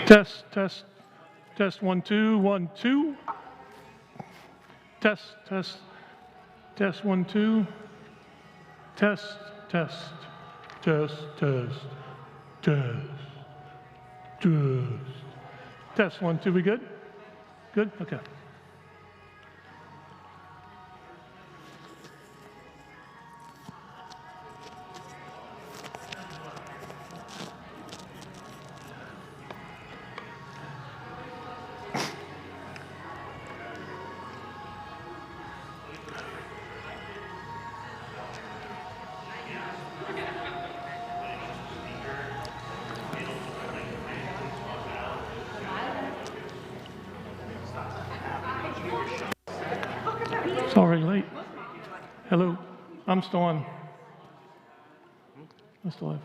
Test, test, test, 1, 2, 1, 2. Test, test, test, 1, 2. Test, test, test, test, test, test. Test, 1, 2, we good? Good? Okay. Sorry, late. Hello, I'm still on. I'm still live.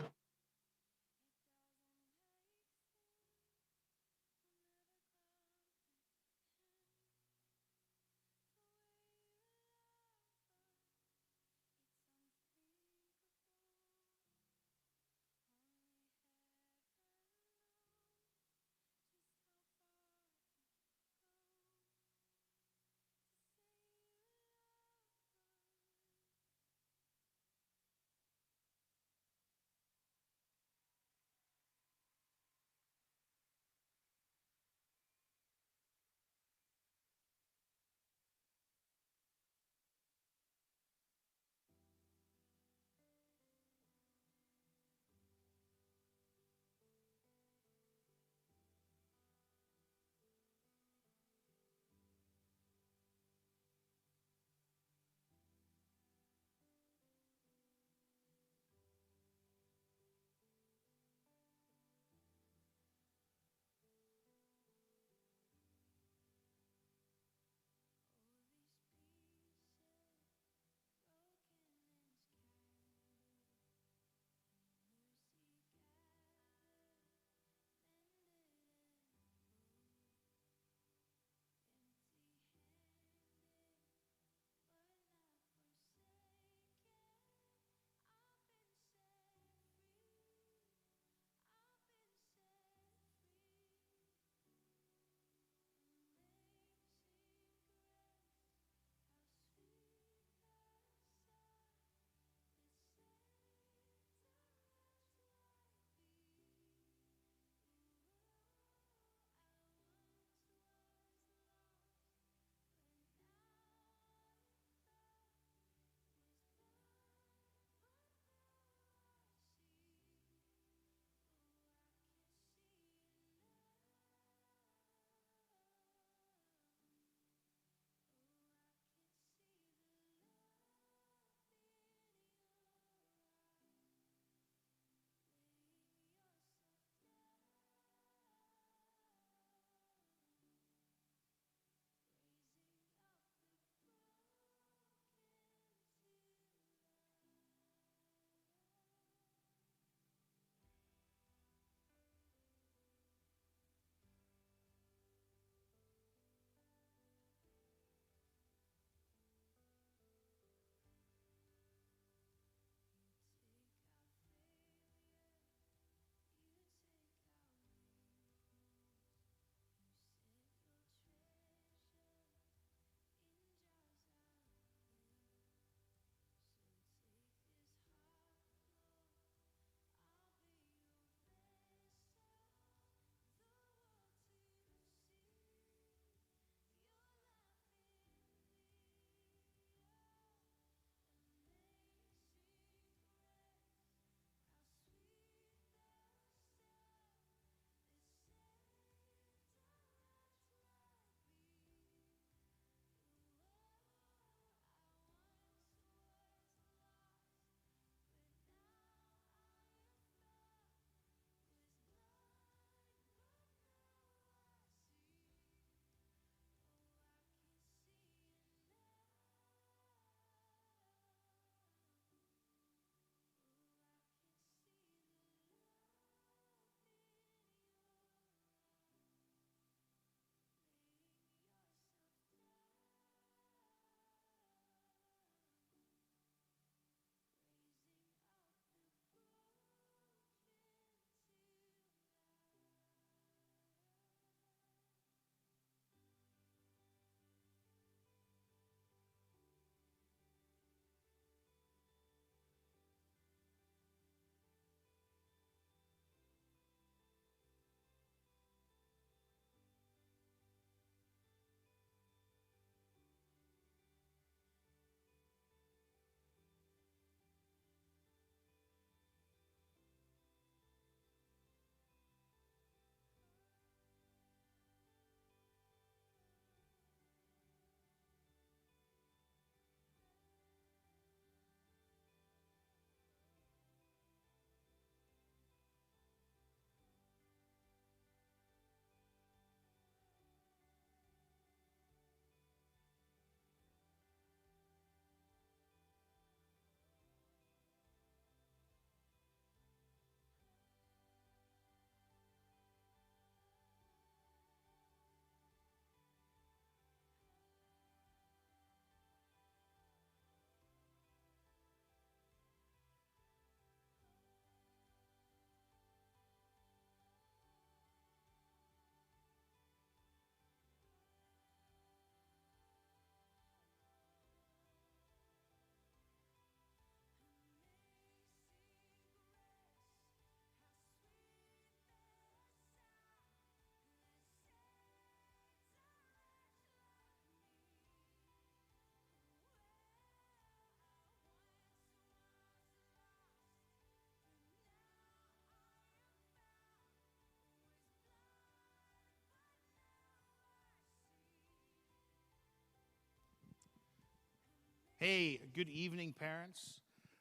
Hey, good evening, parents.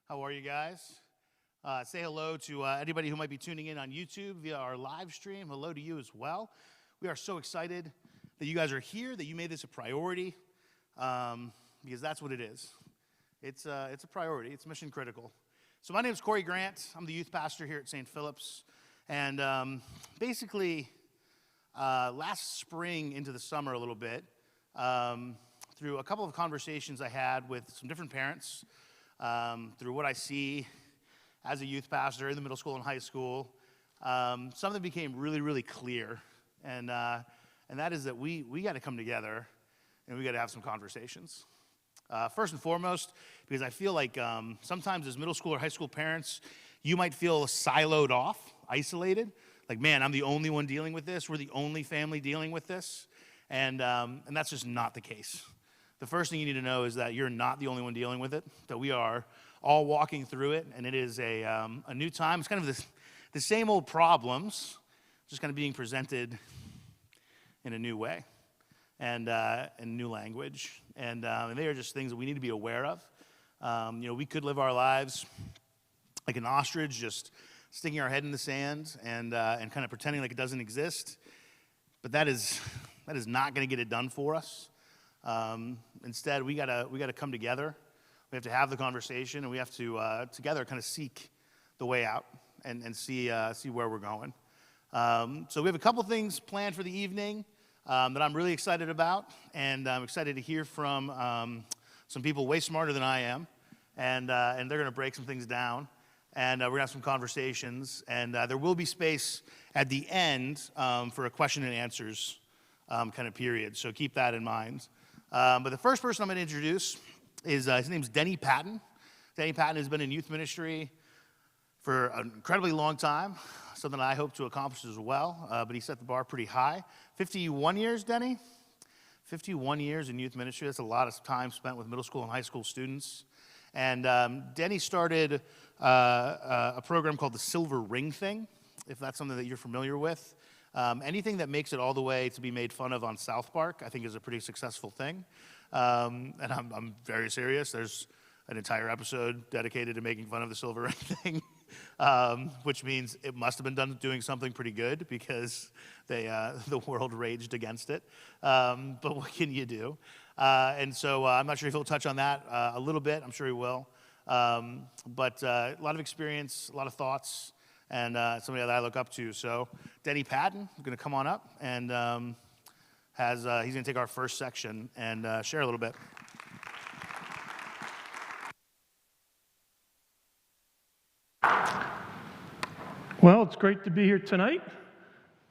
How are you guys? Say hello to anybody who might be tuning in on YouTube via our live stream. Hello to you as well. We are so excited that you guys are here, that you made this a priority, because that's what it is. It's a priority. It's mission critical. So my name is Corey Grant. I'm the youth pastor here at St. Philip's. And basically, last spring into the summer a little bit, through a couple of conversations I had with some different parents, through what I see as a youth pastor in the middle school and high school, something became really, really clear. And that is that we got to come together and we got to have some conversations. First and foremost, because I feel like sometimes as middle school or high school parents, you might feel siloed off, isolated. Like, man, I'm the only one dealing with this. We're the only family dealing with this. And that's just not the case. The first thing you need to know is that you're not the only one dealing with it, that we are all walking through it, and it is a new time. It's kind of the same old problems, just kind of being presented in a new way and in new language. And they are just things that we need to be aware of. We could live our lives like an ostrich, just sticking our head in the sand and kind of pretending like it doesn't exist. But that is not going to get it done for us. Instead, we gotta come together. We have to have the conversation, and we have to together kind of seek the way out and see where we're going. So we have a couple things planned for the evening that I'm really excited about, and I'm excited to hear from some people way smarter than I am, and they're going to break some things down, and we're going to have some conversations, and there will be space at the end for a question and answers kind of period, so keep that in mind. But the first person I'm going to introduce is, his name's Denny Patton. Denny Patton has been in youth ministry for an incredibly long time, something I hope to accomplish as well, but he set the bar pretty high. 51 years, Denny? 51 years in youth ministry. That's a lot of time spent with middle school and high school students. And Denny started a program called the Silver Ring Thing, if that's something that you're familiar with. Anything that makes it all the way to be made fun of on South Park, I think is a pretty successful thing. And I'm very serious. There's an entire episode dedicated to making fun of the Silver Ring Thing, which means it must have been done doing something pretty good because the world raged against it. But what can you do? And so I'm not sure if he'll touch on that a little bit. I'm sure he will. But a lot of experience, a lot of thoughts, and somebody that I look up to. So Denny Patton is going to come on up, and he's going to take our first section and share a little bit. Well, it's great to be here tonight.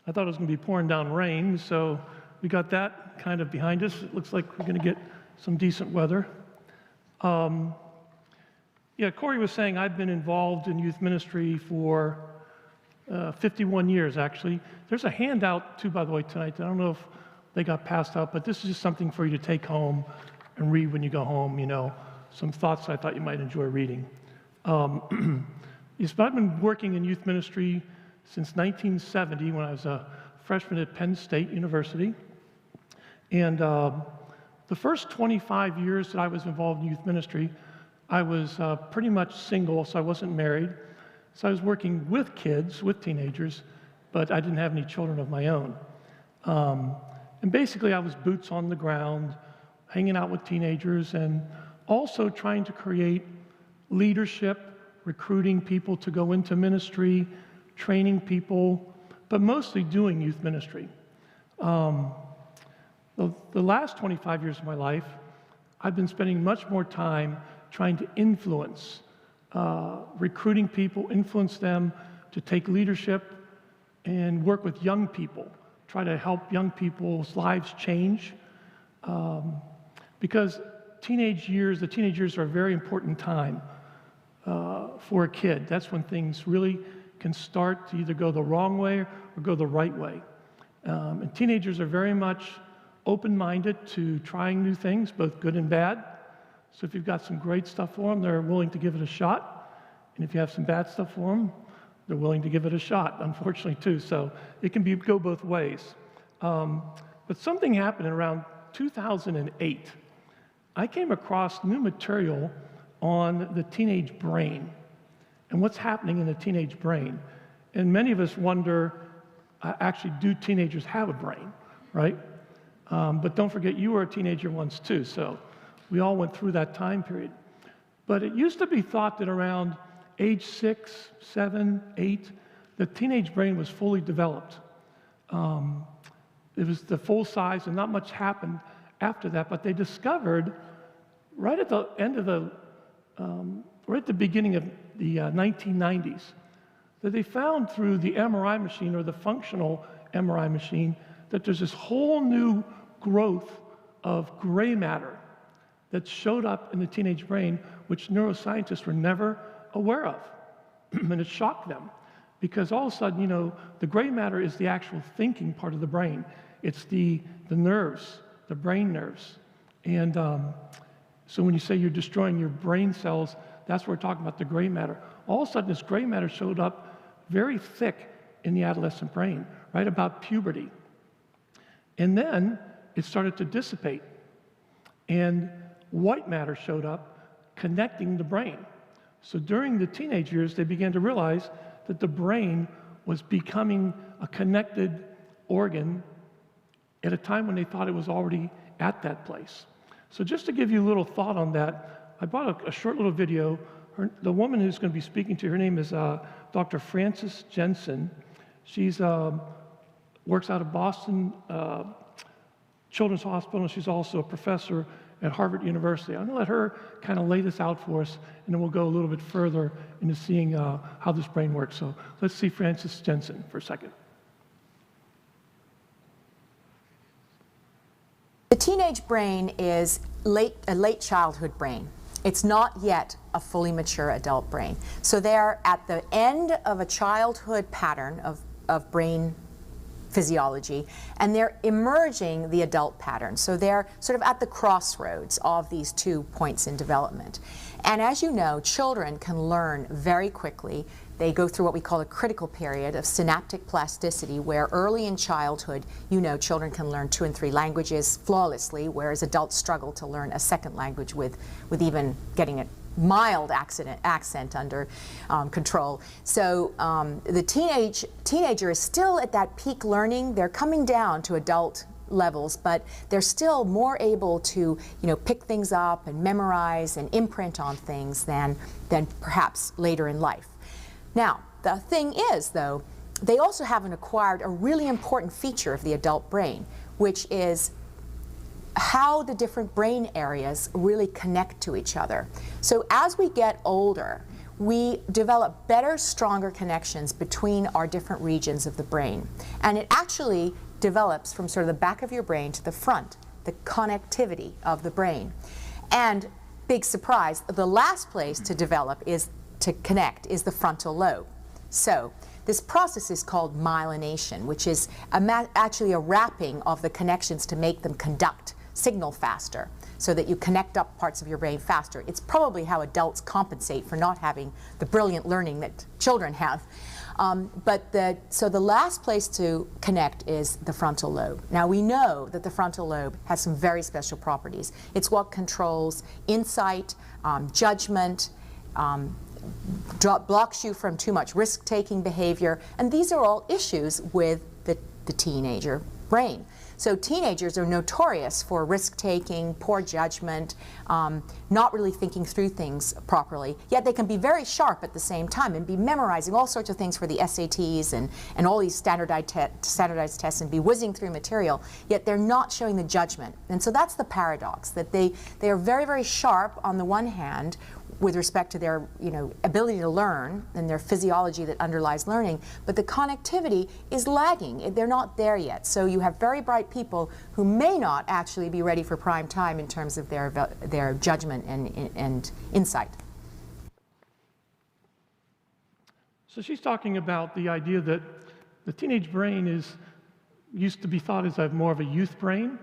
I thought it was going to be pouring down rain, so we got that kind of behind us. It looks like we're going to get some decent weather. Corey was saying I've been involved in youth ministry for 51 years, actually. There's a handout, too, by the way, tonight. I don't know if they got passed out, but this is just something for you to take home and read when you go home, some thoughts I thought you might enjoy reading. I've been working in youth ministry since 1970 when I was a freshman at Penn State University. And the first 25 years that I was involved in youth ministry, I was pretty much single, so I wasn't married. So I was working with kids, with teenagers, but I didn't have any children of my own. And basically I was boots on the ground, hanging out with teenagers, and also trying to create leadership, recruiting people to go into ministry, training people, but mostly doing youth ministry. The last 25 years of my life, I've been spending much more time trying to influence, recruiting people, influence them to take leadership and work with young people, try to help young people's lives change. Because the teenage years are a very important time for a kid. That's when things really can start to either go the wrong way or go the right way. And teenagers are very much open-minded to trying new things, both good and bad. So if you've got some great stuff for them, they're willing to give it a shot. And if you have some bad stuff for them, they're willing to give it a shot, unfortunately, too. So it can go both ways. But something happened in around 2008. I came across new material on the teenage brain and what's happening in the teenage brain. And many of us wonder, actually, do teenagers have a brain, right? But don't forget, you were a teenager once too, so we all went through that time period. But it used to be thought that around age 6, 7, 8, the teenage brain was fully developed. It was the full size, and not much happened after that. But they discovered right at the end of right at the beginning of the 1990s, that they found through the MRI machine, or the functional MRI machine, that there's this whole new growth of gray matter that showed up in the teenage brain, which neuroscientists were never aware of. And it shocked them, because all of a sudden, you know, the gray matter is the actual thinking part of the brain. It's the nerves, the brain nerves. And so when you say you're destroying your brain cells, that's what we're talking about, the gray matter. All of a sudden, this gray matter showed up very thick in the adolescent brain, right about puberty. And then it started to dissipate. And white matter showed up, connecting the brain. So during the teenage years, they began to realize that the brain was becoming a connected organ at a time when they thought it was already at that place. So just to give you a little thought on that, I brought a short little video. The woman who's going to be speaking to you, her name is Dr. Frances Jensen. She's works out of Boston Children's Hospital, and she's also a professor at Harvard University. I'm going to let her kind of lay this out for us, and then we'll go a little bit further into seeing how this brain works. So let's see Frances Jensen for a second. The teenage brain is a late childhood brain. It's not yet a fully mature adult brain. So they're at the end of a childhood pattern of brain physiology, and they're emerging the adult pattern. So they're sort of at the crossroads of these 2 points in development. And as you know, children can learn very quickly. They go through what we call a critical period of synaptic plasticity, where early in childhood, you know, children can learn 2 and 3 languages flawlessly, whereas adults struggle to learn a second language with even getting a mild accent under control. So the teenager is still at that peak learning. They're coming down to adult levels, but they're still more able to, you know, pick things up and memorize and imprint on things than perhaps later in life. Now, the thing is, though, they also haven't acquired a really important feature of the adult brain, which is how the different brain areas really connect to each other. So as we get older, we develop better, stronger connections between our different regions of the brain. And it actually develops from sort of the back of your brain to the front, the connectivity of the brain. And big surprise, the last place to develop to connect is the frontal lobe. So this process is called myelination, which is actually a wrapping of the connections to make them conduct signal faster, so that you connect up parts of your brain faster. It's probably how adults compensate for not having the brilliant learning that children have. So the last place to connect is the frontal lobe. Now we know that the frontal lobe has some very special properties. It's what controls insight, judgment, blocks you from too much risk-taking behavior, and these are all issues with the teenager brain. So teenagers are notorious for risk-taking, poor judgment, not really thinking through things properly, yet they can be very sharp at the same time and be memorizing all sorts of things for the SATs and all these standardized tests and be whizzing through material, yet they're not showing the judgment. And so that's the paradox, that they are very, very sharp on the one hand with respect to their, you know, ability to learn and their physiology that underlies learning, but the connectivity is lagging. They're not there yet. So you have very bright people who may not actually be ready for prime time in terms of their judgment and insight. So she's talking about the idea that the teenage brain used to be thought as more of a youth brain,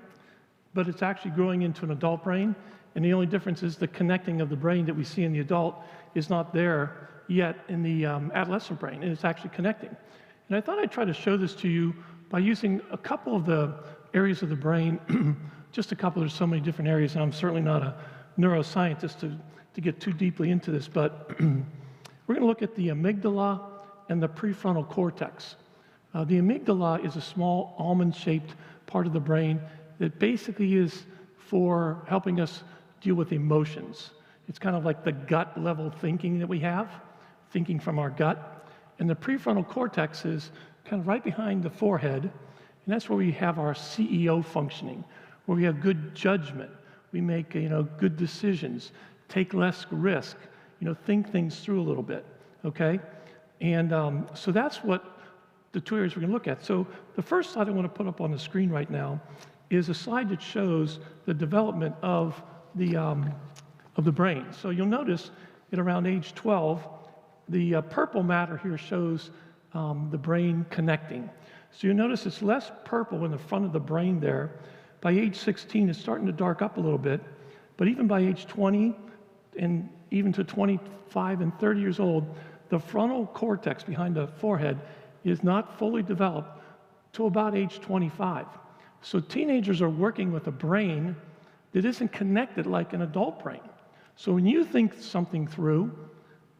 but it's actually growing into an adult brain. And the only difference is the connecting of the brain that we see in the adult is not there yet in the adolescent brain, and it's actually connecting. And I thought I'd try to show this to you by using a couple of the areas of the brain just a couple. There's so many different areas, and I'm certainly not a neuroscientist to get too deeply into this, but we're going to look at the amygdala and the prefrontal cortex. The amygdala is a small almond-shaped part of the brain that basically is for helping us deal with emotions. It's kind of like the gut-level thinking that we have, thinking from our gut. And the prefrontal cortex is kind of right behind the forehead, and that's where we have our CEO functioning, where we have good judgment. We make, good decisions, take less risk, think things through a little bit, okay? And so that's what the two areas we're going to look at. So the first slide I want to put up on the screen right now is a slide that shows the development of the brain. So you'll notice at around age 12, the purple matter here shows the brain connecting. So you notice it's less purple in the front of the brain there. By age 16, it's starting to dark up a little bit. But even by age 20 and even to 25 and 30 years old, the frontal cortex behind the forehead is not fully developed till about age 25. So teenagers are working with a brain that isn't connected like an adult brain. So when you think something through,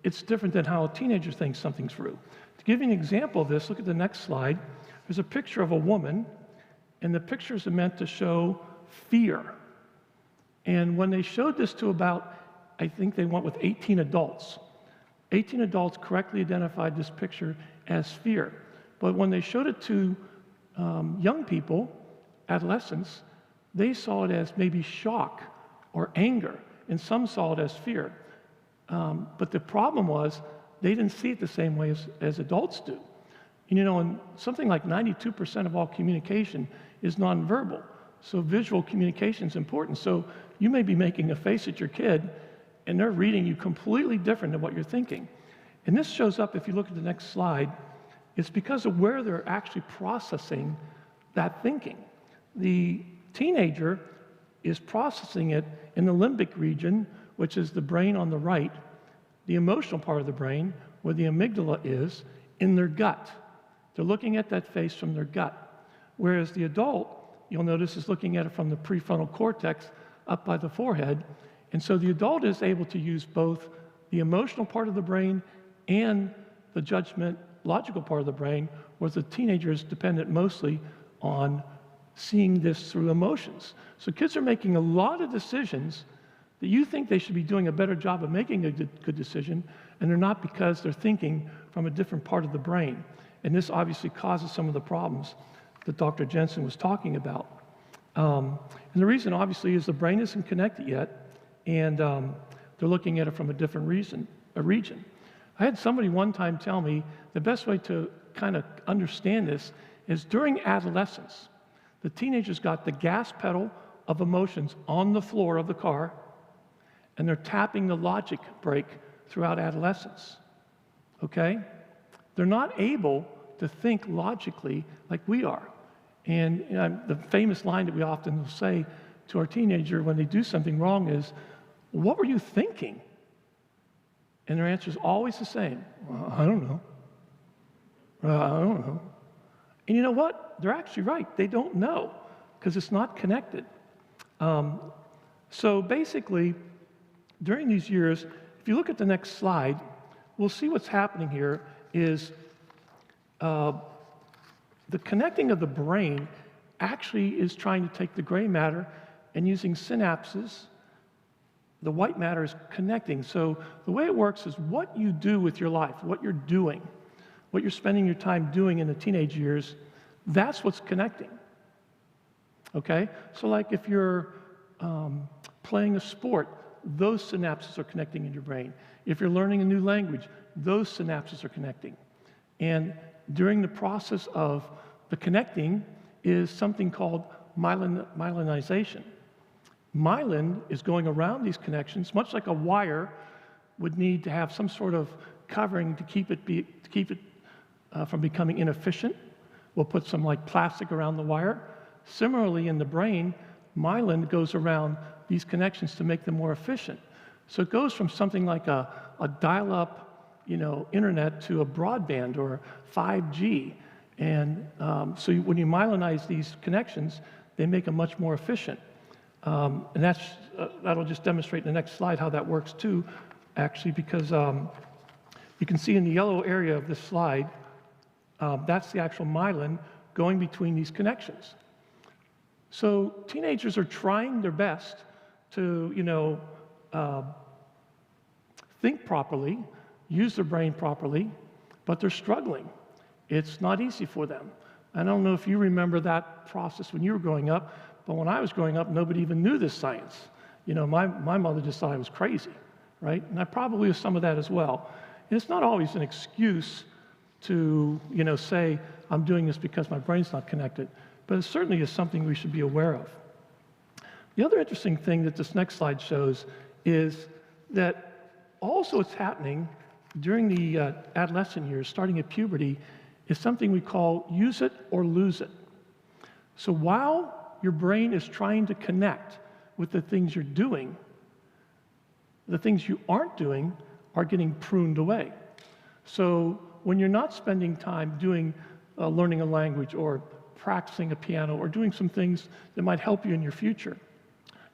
it's different than how a teenager thinks something through. To give you an example of this, look at the next slide. There's a picture of a woman, and the pictures are meant to show fear. And when they showed this to about, I think they went with 18 adults. 18 adults correctly identified this picture as fear. But when they showed it to young people, adolescents, they saw it as maybe shock or anger, and some saw it as fear. But the problem was they didn't see it the same way as adults do. And something like 92% of all communication is nonverbal. So visual communication is important. So you may be making a face at your kid, and they're reading you completely different than what you're thinking. And this shows up, if you look at the next slide, it's because of where they're actually processing that thinking. The teenager is processing it in the limbic region, which is the brain on the right, the emotional part of the brain, where the amygdala is, in their gut. They're looking at that face from their gut. Whereas the adult, you'll notice, is looking at it from the prefrontal cortex up by the forehead. And so the adult is able to use both the emotional part of the brain and the judgment, logical part of the brain, whereas the teenager is dependent mostly on seeing this through emotions. So kids are making a lot of decisions that you think they should be doing a better job of making a good decision, and they're not, because they're thinking from a different part of the brain. And this obviously causes some of the problems that Dr. Jensen was talking about. And the reason, obviously, is the brain isn't connected yet, and they're looking at it from a different region. I had somebody one time tell me the best way to kind of understand this is during adolescence, the teenagers got the gas pedal of emotions on the floor of the car, and they're tapping the logic brake throughout adolescence, okay? They're not able to think logically like we are. And the famous line that we often will say to our teenager when they do something wrong is, "What were you thinking?" And their answer is always the same. "Well, I don't know. I don't know." And you know what? They're actually right. They don't know, because it's not connected. So basically, during these years, if you look at the next slide, we'll see what's happening here is the connecting of the brain actually is trying to take the gray matter and using synapses, the white matter is connecting. So the way it works is what you do with your life, what you're doing, what you're spending your time doing in the teenage years, that's what's connecting. Okay? So like if you're playing a sport, those synapses are connecting in your brain. If you're learning a new language, those synapses are connecting. And during the process of the connecting is something called myelinization. Myelin is going around these connections, much like a wire would need to have some sort of covering to keep it from becoming inefficient. We'll put some like plastic around the wire. Similarly, in the brain, myelin goes around these connections to make them more efficient. So it goes from something like a dial-up, internet to a broadband or 5G. And so when you myelinize these connections, they make them much more efficient. And that'll just demonstrate in the next slide how that works too, actually, because you can see in the yellow area of this slide, that's the actual myelin going between these connections. So teenagers are trying their best to, think properly, use their brain properly, but they're struggling. It's not easy for them. I don't know if you remember that process when you were growing up, but when I was growing up, nobody even knew this science. My mother just thought I was crazy, right? And I probably was some of that as well. And it's not always an excuse to, say, I'm doing this because my brain's not connected, but it certainly is something we should be aware of. The other interesting thing that this next slide shows is that also what's happening during the adolescent years, starting at puberty, is something we call use it or lose it. So while your brain is trying to connect with the things you're doing, the things you aren't doing are getting pruned away. So when you're not spending time doing learning a language or practicing a piano or doing some things that might help you in your future,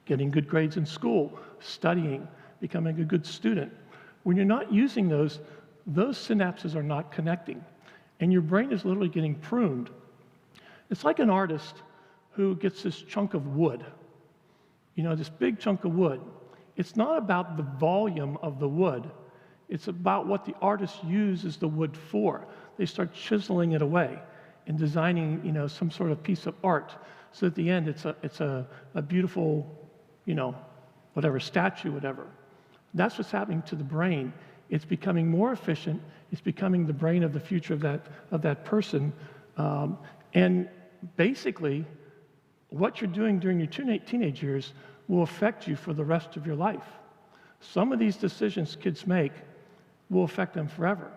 getting good grades in school, studying, becoming a good student, when you're not using those synapses are not connecting, and your brain is literally getting pruned. It's like an artist who gets this chunk of wood, this big chunk of wood. It's not about the volume of the wood. It's about what the artist uses the wood for. They start chiseling it away and designing, some sort of piece of art. So at the end, it's a beautiful, whatever, statue, whatever. That's what's happening to the brain. It's becoming more efficient. It's becoming the brain of the future of that person. And basically, what you're doing during your teenage years will affect you for the rest of your life. Some of these decisions kids make will affect them forever.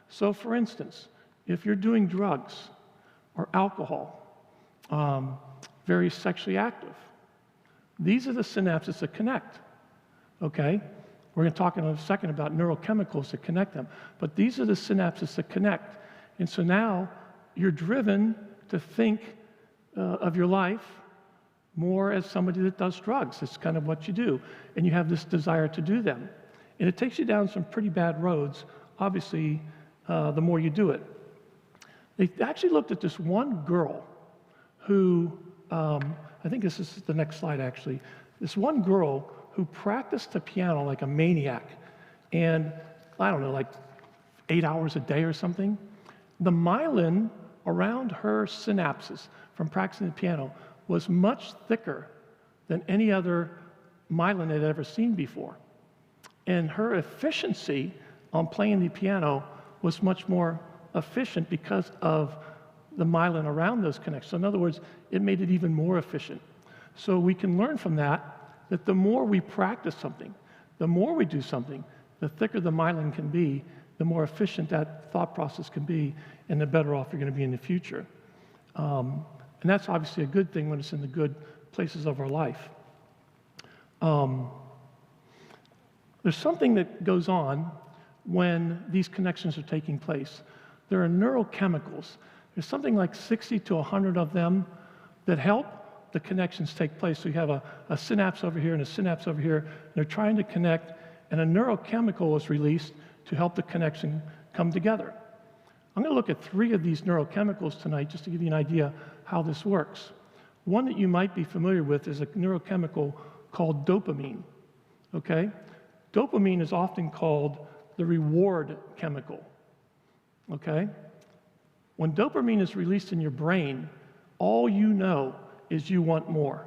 So for instance, if you're doing drugs or alcohol, very sexually active, these are the synapses that connect, okay? We're going to talk in a second about neurochemicals that connect them, but these are the synapses that connect. And so now you're driven to think of your life more as somebody that does drugs. It's kind of what you do, and you have this desire to do them. And it takes you down some pretty bad roads, obviously, the more you do it. They actually looked at this one girl who, I think this is the next slide actually, this one girl who practiced the piano like a maniac, and I don't know, like 8 hours a day or something. The myelin around her synapses from practicing the piano was much thicker than any other myelin I'd ever seen before. And her efficiency on playing the piano was much more efficient because of the myelin around those connections. So in other words, it made it even more efficient. So we can learn from that the more we practice something, the more we do something, the thicker the myelin can be, the more efficient that thought process can be, and the better off you're going to be in the future. And that's obviously a good thing when it's in the good places of our life. There's something that goes on when these connections are taking place. There are neurochemicals. There's something like 60 to 100 of them that help the connections take place. So you have a synapse over here and a synapse over here. They're trying to connect, and a neurochemical is released to help the connection come together. I'm going to look at 3 of these neurochemicals tonight just to give you an idea how this works. One that you might be familiar with is a neurochemical called dopamine, okay? Dopamine is often called the reward chemical, okay? When dopamine is released in your brain, all you know is you want more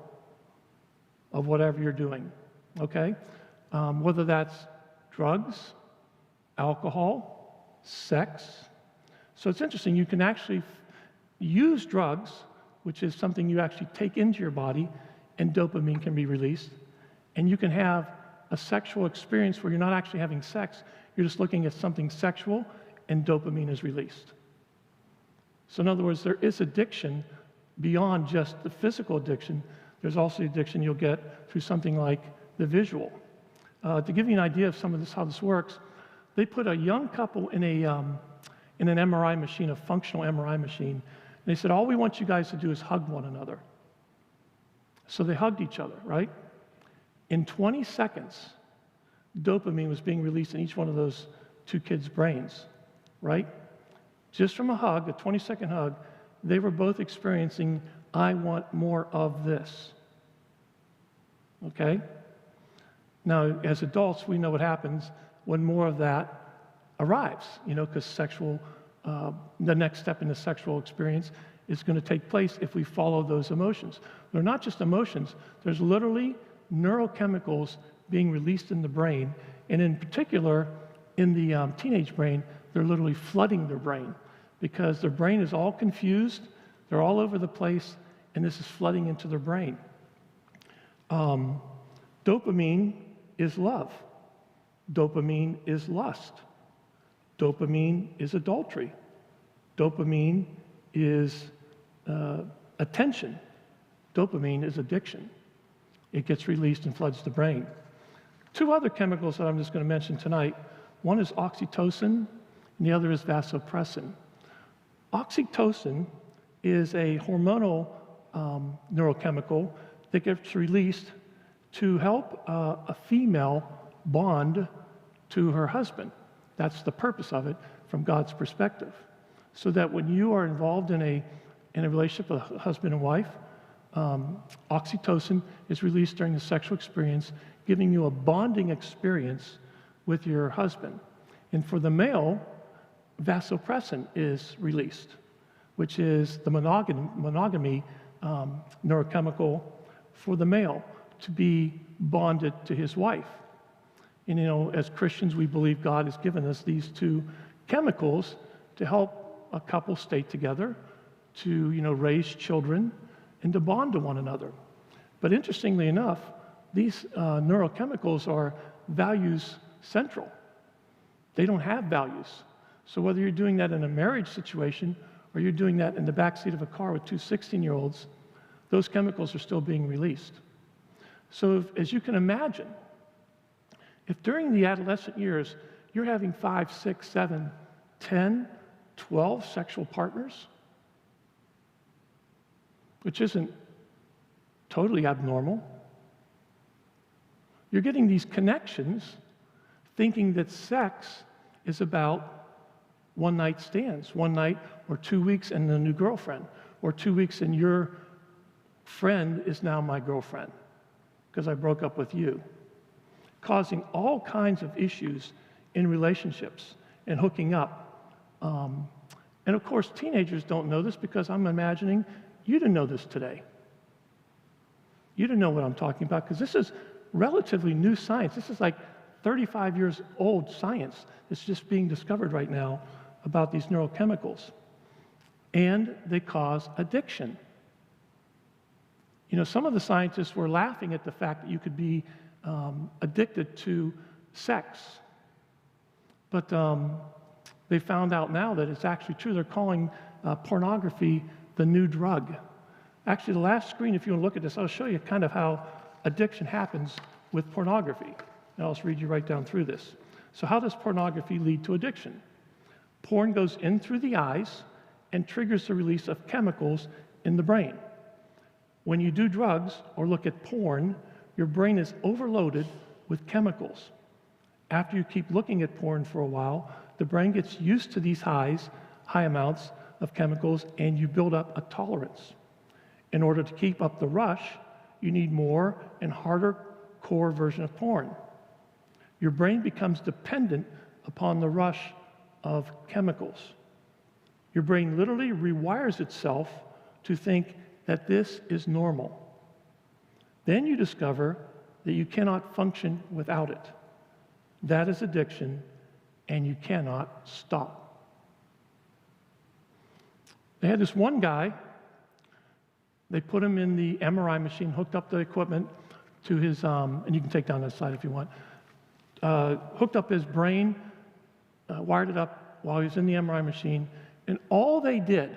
of whatever you're doing, okay? Whether that's drugs, alcohol, sex. So it's interesting, you can actually use drugs, which is something you actually take into your body, and dopamine can be released. And you can have a sexual experience where you're not actually having sex, you're just looking at something sexual, and dopamine is released. So in other words, there is addiction beyond just the physical addiction. There's also addiction you'll get through something like the visual. To give you an idea of some of this, how this works, they put a young couple in an MRI machine, a functional MRI machine, and they said, all we want you guys to do is hug one another. So they hugged each other, right? In 20 seconds, dopamine was being released in each one of those two kids' brains, right? Just from a hug, a 20-second hug, they were both experiencing, I want more of this. Okay? Now, as adults, we know what happens when more of that arrives, because the next step in the sexual experience is going to take place if we follow those emotions. They're not just emotions, there's literally neurochemicals being released in the brain, and in particular, in the teenage brain, they're literally flooding their brain because their brain is all confused, they're all over the place, and this is flooding into their brain. Dopamine is love. Dopamine is lust. Dopamine is adultery. Dopamine is attention. Dopamine is addiction. It gets released and floods the brain. Two other chemicals that I'm just going to mention tonight. One is oxytocin, and the other is vasopressin. Oxytocin is a hormonal neurochemical that gets released to help a female bond to her husband. That's the purpose of it from God's perspective. So that when you are involved in a relationship with a husband and wife, oxytocin is released during the sexual experience, giving you a bonding experience with your husband. And for the male, vasopressin is released, which is the monogamy neurochemical for the male to be bonded to his wife. And as Christians, we believe God has given us these two chemicals to help a couple stay together, to raise children, and to bond to one another. But interestingly enough, these neurochemicals are values central. They don't have values. So whether you're doing that in a marriage situation or you're doing that in the backseat of a car with two 16-year-olds, those chemicals are still being released. So as you can imagine, if during the adolescent years you're having 5, 6, 7, 10, 12 sexual partners, which isn't totally abnormal, you're getting these connections thinking that sex is about one-night stands, 1 night or 2 weeks and a new girlfriend, or 2 weeks and your friend is now my girlfriend because I broke up with you, causing all kinds of issues in relationships and hooking up. And of course, teenagers don't know this because I'm imagining you didn't know this today. You didn't know what I'm talking about because this is relatively new science. This is like 35 years old science. It's just being discovered right now about these neurochemicals. And they cause addiction. Some of the scientists were laughing at the fact that you could be addicted to sex. But they found out now that it's actually true. They're calling pornography the new drug. Actually, the last screen, if you want to look at this, I'll show you kind of how addiction happens with pornography. And I'll just read you right down through this. So how does pornography lead to addiction? Porn goes in through the eyes and triggers the release of chemicals in the brain. When you do drugs or look at porn, your brain is overloaded with chemicals. After you keep looking at porn for a while, the brain gets used to these high amounts of chemicals, and you build up a tolerance. In order to keep up the rush, you need more and harder core version of porn. Your brain becomes dependent upon the rush of chemicals. Your brain literally rewires itself to think that this is normal. Then you discover that you cannot function without it. That is addiction, and you cannot stop. They had this one guy, they put him in the MRI machine, hooked up the equipment to his, and you can take down that slide if you want, hooked up his brain, wired it up while he was in the MRI machine, and all they did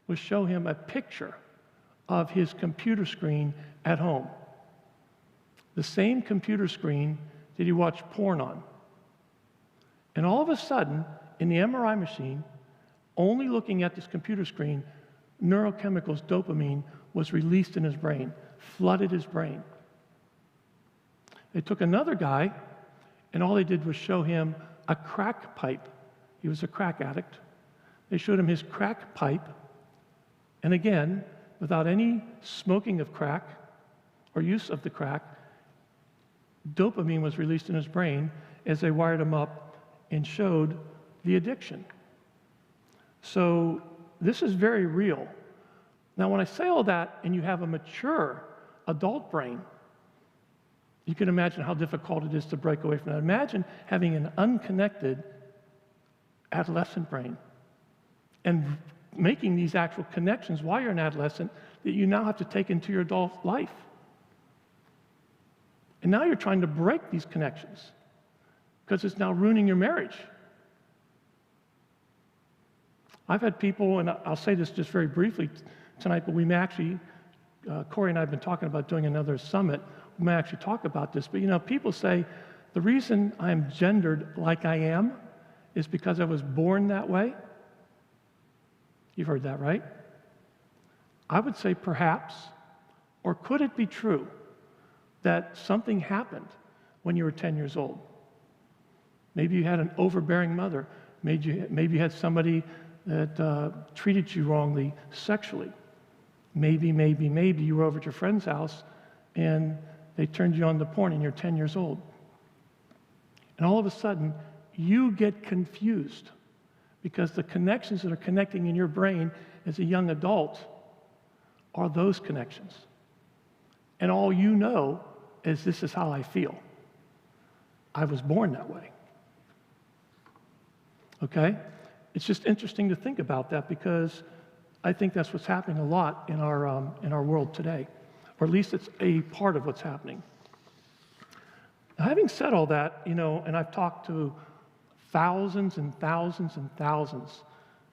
was show him a picture of his computer screen at home. The same computer screen that he watched porn on. And all of a sudden, in the MRI machine, only looking at this computer screen, neurochemicals, dopamine, was released in his brain, flooded his brain. They took another guy, and all they did was show him a crack pipe. He was a crack addict. They showed him his crack pipe, and again, without any smoking of crack or use of the crack, dopamine was released in his brain as they wired him up and showed the addiction. So this is very real. Now, when I say all that and you have a mature adult brain, you can imagine how difficult it is to break away from that. Imagine having an unconnected adolescent brain and making these actual connections while you're an adolescent that you now have to take into your adult life. And now you're trying to break these connections because it's now ruining your marriage. I've had people, and I'll say this just very briefly tonight, but we may actually, Corey and I have been talking about doing another summit. We may actually talk about this, but people say, the reason I'm gendered like I am is because I was born that way. You've heard that, right? I would say perhaps, or could it be true that something happened when you were 10 years old? Maybe you had an overbearing mother. Maybe you had somebody that treated you wrongly sexually. Maybe you were over at your friend's house and they turned you on to porn and you're 10 years old. And all of a sudden, you get confused because the connections that are connecting in your brain as a young adult are those connections. And all you know is, this is how I feel. I was born that way. Okay? It's just interesting to think about that because I think that's what's happening a lot in our world today, or at least it's a part of what's happening. Now, having said all that, and I've talked to thousands and thousands and thousands,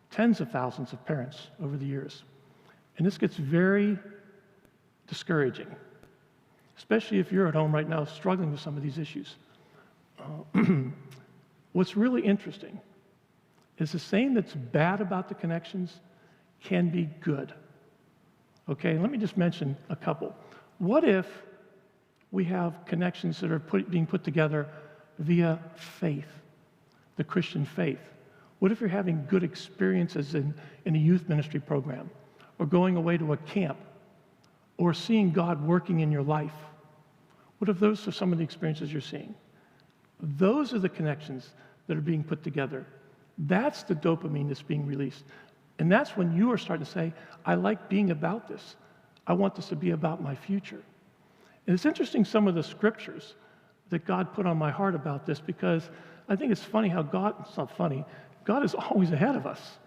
tens of thousands of parents over the years, and this gets very discouraging, especially if you're at home right now struggling with some of these issues. What's really interesting is the saying that's bad about the connections can be good. Okay, let me just mention a couple. What if we have connections that are being put together via faith, the Christian faith? What if you're having good experiences in a youth ministry program, or going away to a camp, or seeing God working in your life? What if those are some of the experiences you're seeing? Those are the connections that are being put together. That's the dopamine that's being released. And that's when you are starting to say, I like being about this. I want this to be about my future. And it's interesting, some of the scriptures that God put on my heart about this, because I think it's funny how it's not funny, God is always ahead of us.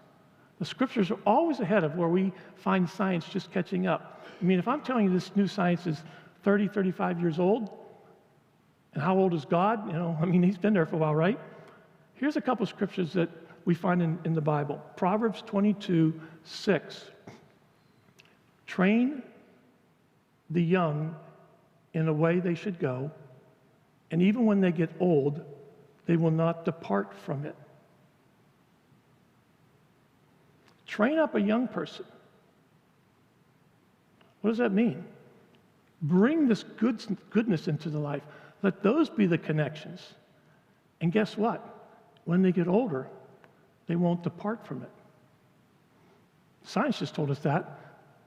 The scriptures are always ahead of where we find science just catching up. I mean, if I'm telling you this new science is 30, 35 years old, and how old is God? He's been there for a while, right? Here's a couple scriptures that we find in the Bible. Proverbs 22:6. Train the young in the way they should go, and even when they get old, they will not depart from it. Train up a young person. What does that mean? Bring this goodness into the life. Let those be the connections. And guess what? When they get older, they won't depart from it. Science just told us that,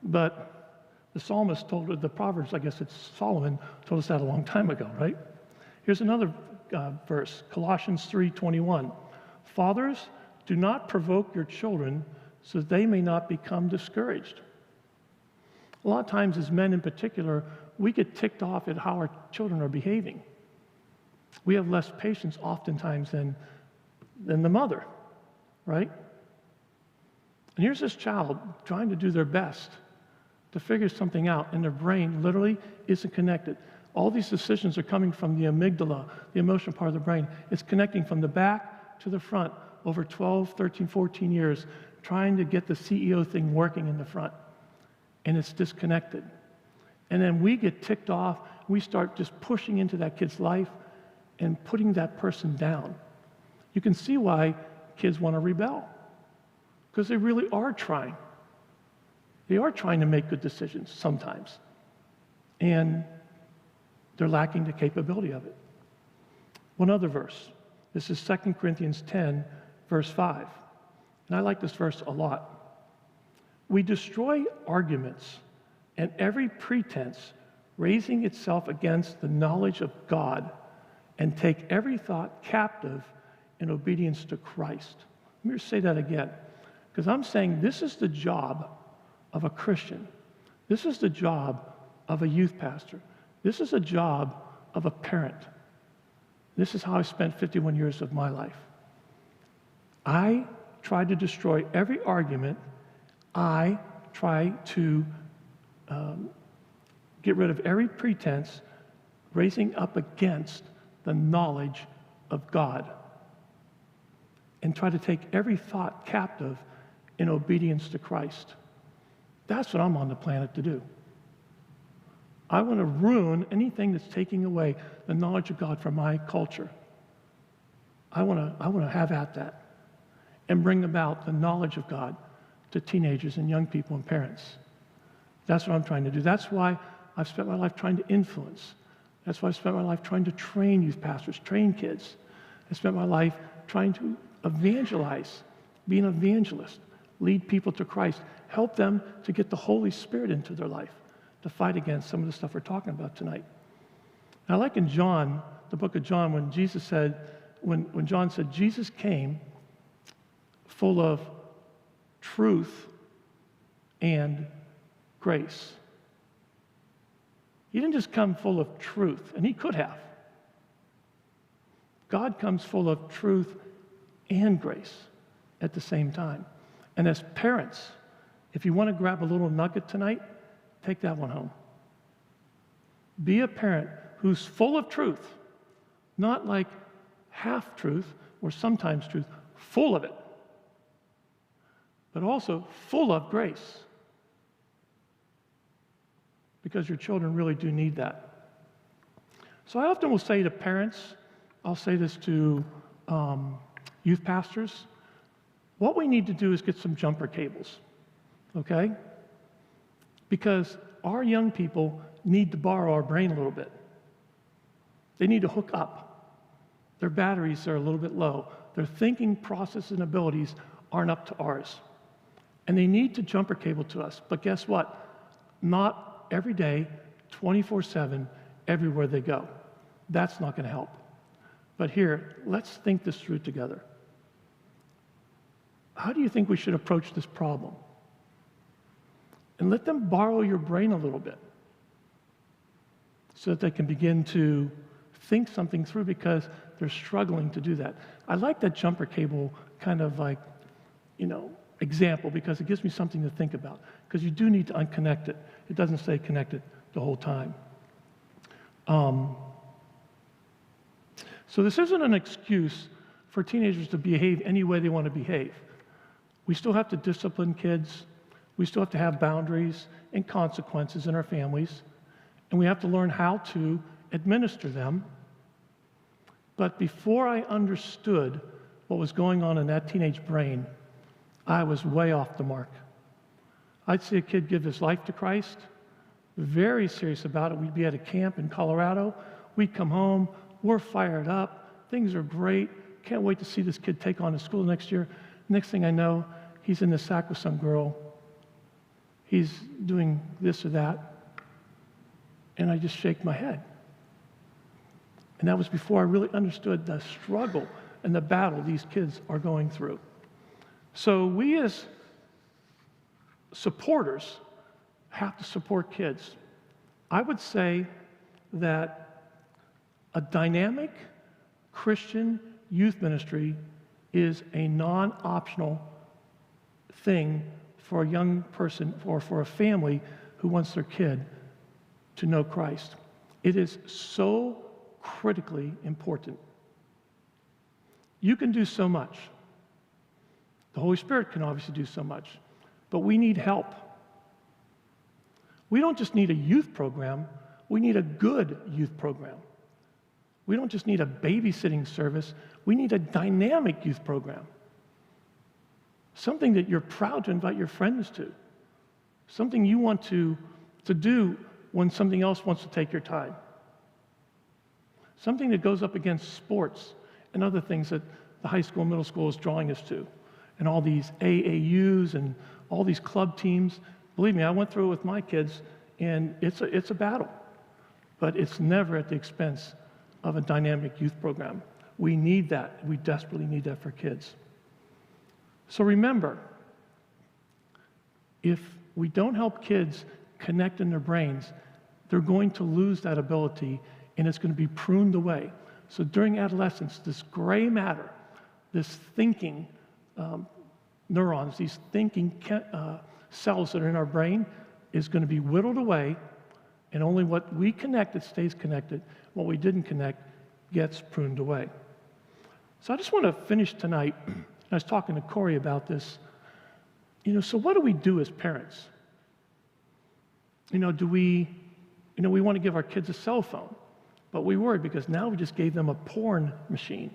but the psalmist told it, the Proverbs, I guess it's Solomon, told us that a long time ago, right? Here's another verse, Colossians 3:21. Fathers, do not provoke your children so they may not become discouraged. A lot of times, as men in particular, we get ticked off at how our children are behaving. We have less patience oftentimes than the mother, right? And here's this child trying to do their best to figure something out, and their brain literally isn't connected. All these decisions are coming from the amygdala, the emotional part of the brain. It's connecting from the back to the front over 12, 13, 14 years, trying to get the CEO thing working in the front. And it's disconnected. And then we get ticked off. We start just pushing into that kid's life and putting that person down. You can see why kids want to rebel, because they really are trying. They are trying to make good decisions sometimes, and they're lacking the capability of it. One other verse. This is 2 Corinthians 10, verse 5. And I like this verse a lot. We destroy arguments and every pretense raising itself against the knowledge of God, and take every thought captive in obedience to Christ. Let me just say that again, because I'm saying this is the job of a Christian. This is the job of a youth pastor. This is a job of a parent. This is how I spent 51 years of my life. I try to destroy every argument. I try to get rid of every pretense raising up against the knowledge of God, and try to take every thought captive in obedience to Christ. That's what I'm on the planet to do. I want to ruin anything that's taking away the knowledge of God from my culture. I want to have at that and bring about the knowledge of God to teenagers and young people and parents. That's what I'm trying to do. That's why I've spent my life trying to influence. That's why I've spent my life trying to train youth pastors, train kids. I spent my life trying to evangelize, be an evangelist, lead people to Christ, help them to get the Holy Spirit into their life, to fight against some of the stuff we're talking about tonight. And I like in John, the book of John, when Jesus said, when John said, Jesus came full of truth and grace. He didn't just come full of truth, and he could have. God comes full of truth and grace at the same time. And as parents, if you want to grab a little nugget tonight, take that one home. Be a parent who's full of truth, not like half truth or sometimes truth, full of it, but also full of grace. Because your children really do need that. So I often will say to parents, I'll say this to youth pastors, what we need to do is get some jumper cables, okay? Because our young people need to borrow our brain a little bit. They need to hook up. Their batteries are a little bit low. Their thinking process and abilities aren't up to ours. And they need to jumper cable to us. But guess what? Not every day, 24/7, everywhere they go. That's not going to help. But here, let's think this through together. How do you think we should approach this problem? And let them borrow your brain a little bit so that they can begin to think something through, because they're struggling to do that. I like that jumper cable kind of like, example, because it gives me something to think about, because you do need to unconnect it. It doesn't stay connected the whole time. So this isn't an excuse for teenagers to behave any way they want to behave. We still have to discipline kids. We still have to have boundaries and consequences in our families, and we have to learn how to administer them. But before I understood what was going on in that teenage brain, I was way off the mark. I'd see a kid give his life to Christ, very serious about it. We'd be at a camp in Colorado. We'd come home, we're fired up, things are great, can't wait to see this kid take on a school next year. Next thing I know, he's in the sack with some girl. He's doing this or that. And I just shake my head. And that was before I really understood the struggle and the battle these kids are going through. So we as supporters have to support kids. I would say that a dynamic Christian youth ministry is a non-optional thing for a young person or for a family who wants their kid to know Christ. It is so critically important. You can do so much. The Holy Spirit can obviously do so much, but we need help. We don't just need a youth program, we need a good youth program. We don't just need a babysitting service, we need a dynamic youth program. Something that you're proud to invite your friends to. something you want to do when something else wants to take your time. Something that goes up against sports and other things that the high school and middle school is drawing us to, and all these AAUs and all these club teams. Believe me, I went through it with my kids, and it's a battle, but it's never at the expense of a dynamic youth program. We need that. We desperately need that for kids. So remember, if we don't help kids connect in their brains, they're going to lose that ability, and it's going to be pruned away. So during adolescence, this gray matter, this thinking neurons, these thinking cells that are in our brain, is going to be whittled away, and only what we connected stays connected. What we didn't connect gets pruned away. So I just want to finish tonight. I was talking to Corey about this. So what do we do as parents? Do we want to give our kids a cell phone, but we worry because now we just gave them a porn machine.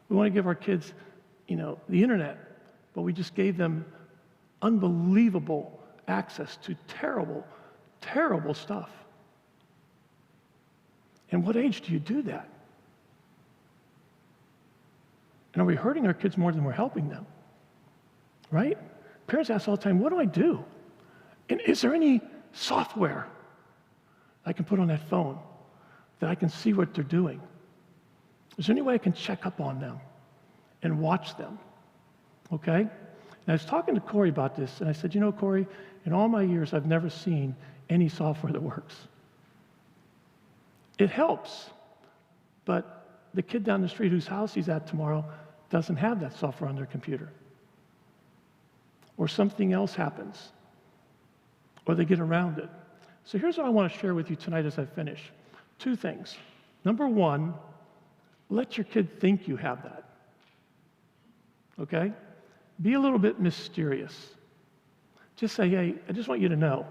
We want to give our kids, the internet, but we just gave them unbelievable access to terrible, terrible stuff. And what age do you do that? And are we hurting our kids more than we're helping them? Right? Parents ask all the time, what do I do? And is there any software I can put on that phone that I can see what they're doing? Is there any way I can check up on them and watch them? Okay? And I was talking to Corey about this, and I said, Corey, in all my years, I've never seen any software that works. It helps, but the kid down the street whose house he's at tomorrow doesn't have that software on their computer. Or something else happens, or they get around it. So here's what I want to share with you tonight as I finish. 2 things. Number 1, let your kid think you have that. Okay? Be a little bit mysterious. Just say, hey, I just want you to know,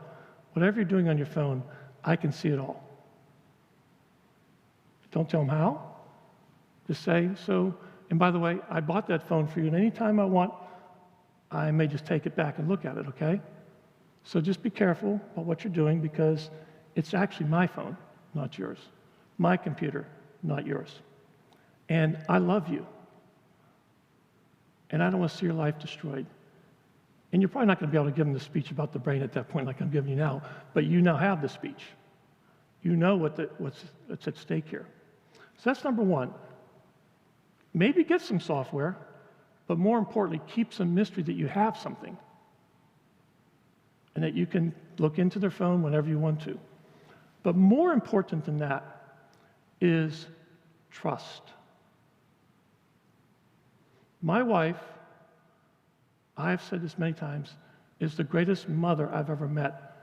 whatever you're doing on your phone, I can see it all. Don't tell them how. Just say, and by the way, I bought that phone for you, and anytime I want, I may just take it back and look at it, okay? So just be careful about what you're doing, because it's actually my phone, not yours. My computer, not yours. And I love you. And I don't want to see your life destroyed. And you're probably not going to be able to give them the speech about the brain at that point like I'm giving you now, but you now have the speech. You know what's at stake here. So that's number 1. Maybe get some software, but more importantly, keep some mystery that you have something and that you can look into their phone whenever you want to. But more important than that is trust. My wife, I've said this many times, is the greatest mother I've ever met.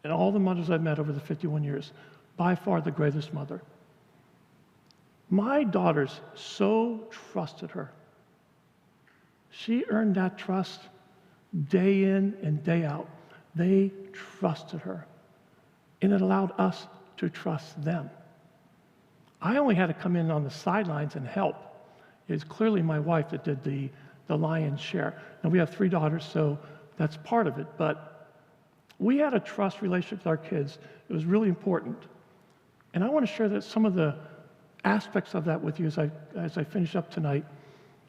And all the mothers I've met over the 51 years, by far the greatest mother. My daughters so trusted her. She earned that trust day in and day out. They trusted her. And it allowed us to trust them. I only had to come in on the sidelines and help. It's clearly my wife that did the lion's share. Now, we have 3 daughters, so that's part of it. But we had a trust relationship with our kids. It was really important. And I want to share that some of the aspects of that with you as I finish up tonight.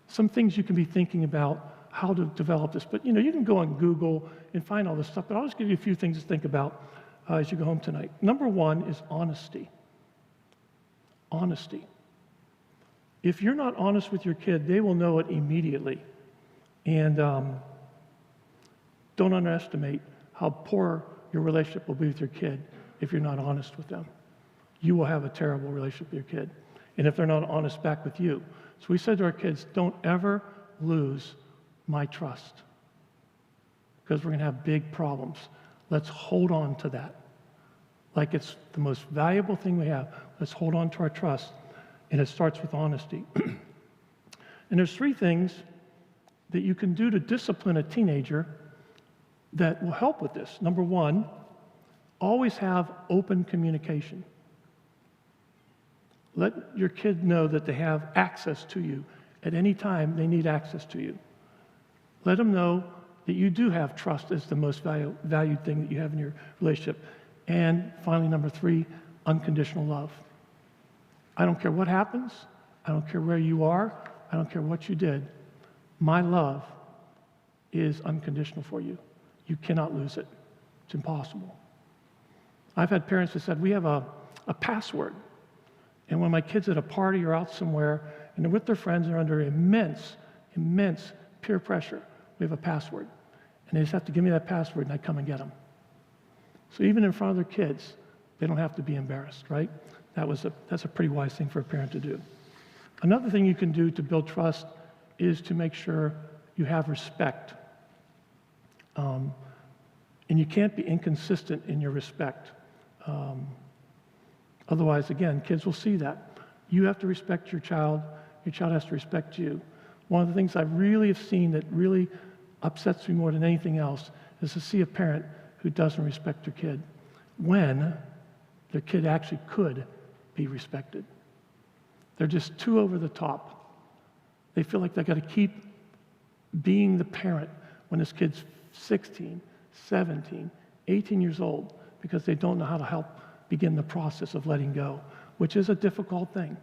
Some things you can be thinking about how to develop this. But, you can go on Google and find all this stuff. But I'll just give you a few things to think about as you go home tonight. Number 1 is honesty. Honesty. If you're not honest with your kid, they will know it immediately. And don't underestimate how poor your relationship will be with your kid if you're not honest with them. You will have a terrible relationship with your kid. And if they're not honest back with you. So we said to our kids, don't ever lose my trust, because we're going to have big problems. Let's hold on to that. Like it's the most valuable thing we have. Let's hold on to our trust. And it starts with honesty. And there's 3 things that you can do to discipline a teenager that will help with this. Number 1, always have open communication. Let your kid know that they have access to you at any time they need access to you. Let them know that you do have trust as the most valued thing that you have in your relationship. And finally, number 3, unconditional love. I don't care what happens. I don't care where you are. I don't care what you did. My love is unconditional for you. You cannot lose it. It's impossible. I've had parents that said, we have a password. And when my kid's at a party or out somewhere, and they're with their friends, they're under immense peer pressure. We have a password. And they just have to give me that password, and I come and get them. So even in front of their kids, they don't have to be embarrassed, right? That's a pretty wise thing for a parent to do. Another thing you can do to build trust is to make sure you have respect. And you can't be inconsistent in your respect. Otherwise, again, kids will see that. You have to respect your child has to respect you. One of the things I really have seen that really upsets me more than anything else is to see a parent who doesn't respect their kid when their kid actually could be respected. They're just too over the top. They feel like they got to keep being the parent when this kid's 16, 17, 18 years old because they don't know how to help begin the process of letting go, which is a difficult thing.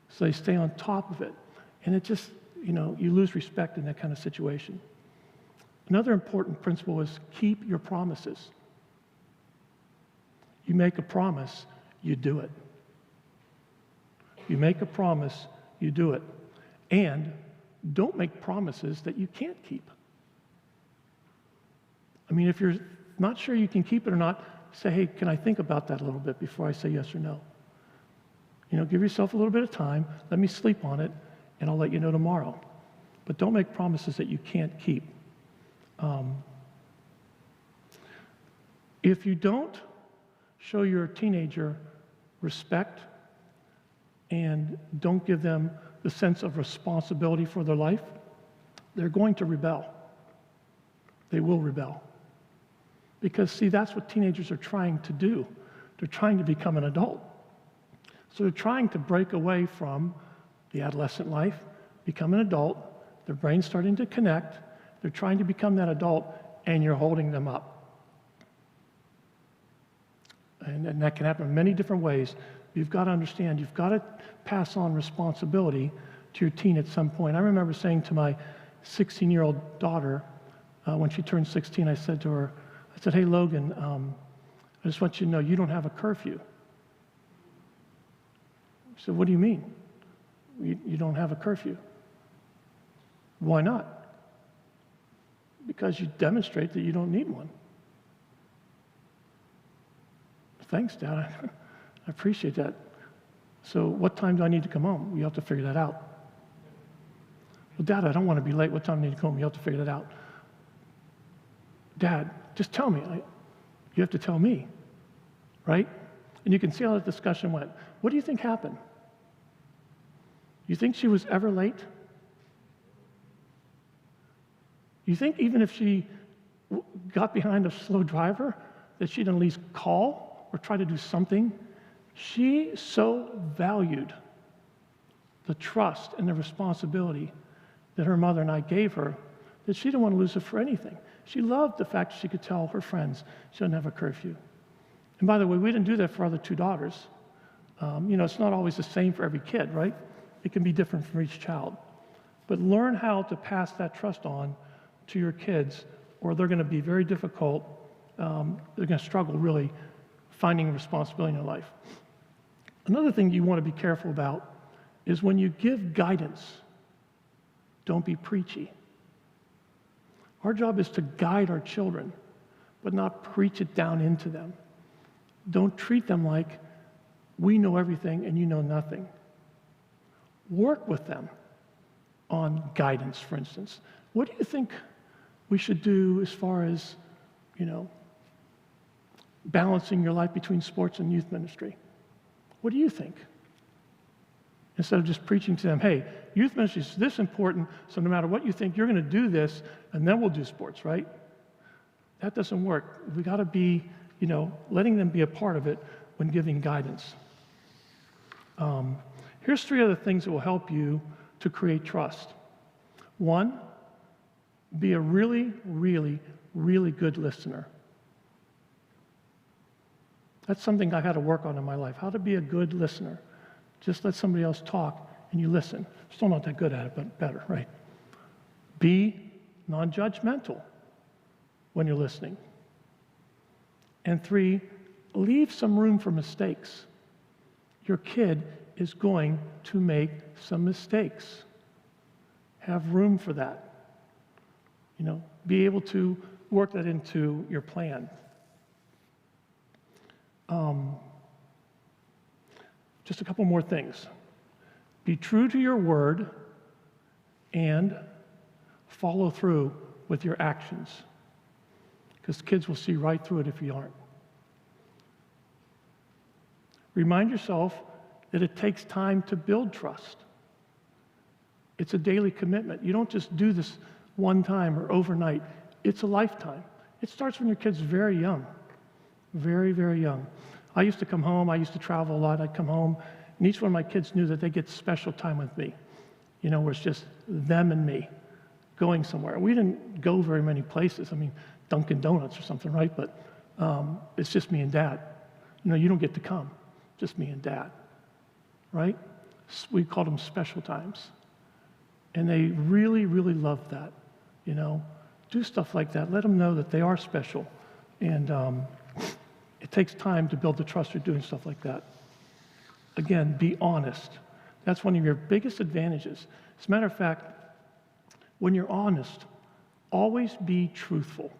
So they stay on top of it. And it just, you lose respect in that kind of situation. Another important principle is keep your promises. You make a promise, you do it. You make a promise, you do it. And don't make promises that you can't keep. I mean, if you're not sure you can keep it or not, say, hey, can I think about that a little bit before I say yes or no? Give yourself a little bit of time, let me sleep on it, and I'll let you know tomorrow. But don't make promises that you can't keep. If you don't show your teenager respect and don't give them the sense of responsibility for their life, they're going to rebel. They will rebel. Because, see, that's what teenagers are trying to do. They're trying to become an adult. So they're trying to break away from the adolescent life, become an adult, their brain's starting to connect, they're trying to become that adult, and you're holding them up. And that can happen in many different ways. You've got to understand, you've got to pass on responsibility to your teen at some point. I remember saying to my 16-year-old daughter, when she turned 16, I said to her, hey, Logan, I just want you to know you don't have a curfew. She said, what do you mean? You don't have a curfew. Why not? Because you demonstrate that you don't need one. Thanks, Dad. I appreciate that. So what time do I need to come home? You have to figure that out. Well, Dad, I don't want to be late. What time do I need to come home? You have to figure that out. Dad, just tell me. You have to tell me, right? And you can see how the discussion went. What do you think happened? You think she was ever late? You think even if she got behind a slow driver, that she'd at least call or try to do something? She so valued the trust and the responsibility that her mother and I gave her that she didn't want to lose it for anything. She loved the fact that she could tell her friends she doesn't have a curfew. And by the way, we didn't do that for our other 2 daughters. It's not always the same for every kid, right? It can be different for each child. But learn how to pass that trust on to your kids, or they're going to be very difficult. They're going to struggle really finding responsibility in their life. Another thing you want to be careful about is when you give guidance, don't be preachy. Our job is to guide our children, but not preach it down into them. Don't treat them like we know everything and you know nothing. Work with them on guidance, for instance. What do you think we should do as far as, balancing your life between sports and youth ministry? What do you think? Instead of just preaching to them, hey, youth ministry is this important, so no matter what you think, you're going to do this, and then we'll do sports, right? That doesn't work. We got to be, letting them be a part of it when giving guidance. Here's 3 other things that will help you to create trust. 1, Be a really, really, really good listener. That's something I had to work on in my life, how to be a good listener. Just let somebody else talk and you listen. Still not that good at it, but better, right? Be non-judgmental when you're listening. And 3, leave some room for mistakes. Your kid is going to make some mistakes. Have room for that. Be able to work that into your plan. Just a couple more things. Be true to your word and follow through with your actions, because kids will see right through it if you aren't. Remind yourself that it takes time to build trust. It's a daily commitment. You don't just do this one time or overnight. It's a lifetime. It starts when your kid's very young, very, very young. I used to come home. I used to travel a lot. I'd come home, and each one of my kids knew that they get special time with me, where it's just them and me going somewhere. We didn't go very many places. I mean, Dunkin' Donuts or something, right? But it's just me and Dad. You don't get to come, just me and Dad, right? We called them special times. And they really, really loved that, Do stuff like that. Let them know that they are special. And it takes time to build the trust through doing stuff like that. Again, be honest. That's one of your biggest advantages. As a matter of fact, when you're honest, always be truthful.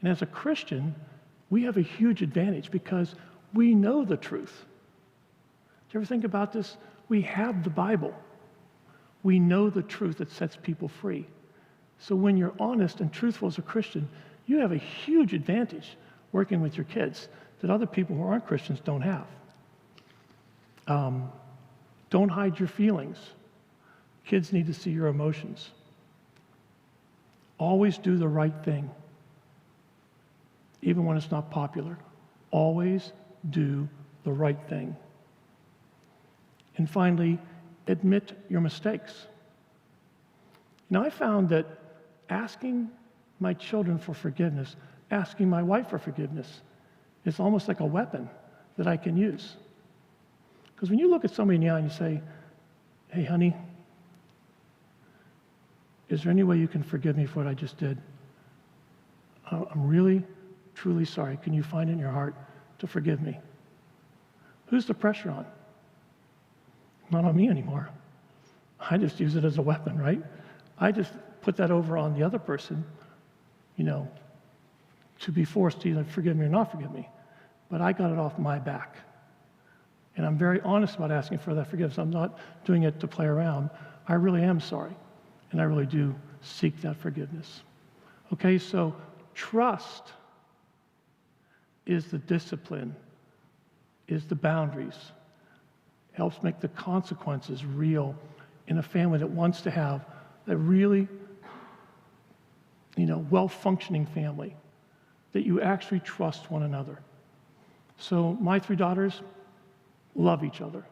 And as a Christian, we have a huge advantage because we know the truth. Do you ever think about this? We have the Bible. We know the truth that sets people free. So when you're honest and truthful as a Christian, you have a huge advantage working with your kids that other people who aren't Christians don't have. Don't hide your feelings. Kids need to see your emotions. Always do the right thing, even when it's not popular. Always do the right thing. And finally, admit your mistakes. I found that asking my children for forgiveness, asking my wife for forgiveness, is almost like a weapon that I can use. Because when you look at somebody in the eye and you say, "Hey, honey, is there any way you can forgive me for what I just did? I'm really, truly sorry. Can you find it in your heart to forgive me?" Who's the pressure on? Not on me anymore. I just use it as a weapon, right? I just put that over on the other person, to be forced to either forgive me or not forgive me. But I got it off my back. And I'm very honest about asking for that forgiveness. I'm not doing it to play around. I really am sorry. And I really do seek that forgiveness. Okay, so trust is the discipline, is the boundaries. Helps make the consequences real in a family that wants to have a really, well-functioning family, that you actually trust one another. So my 3 daughters love each other.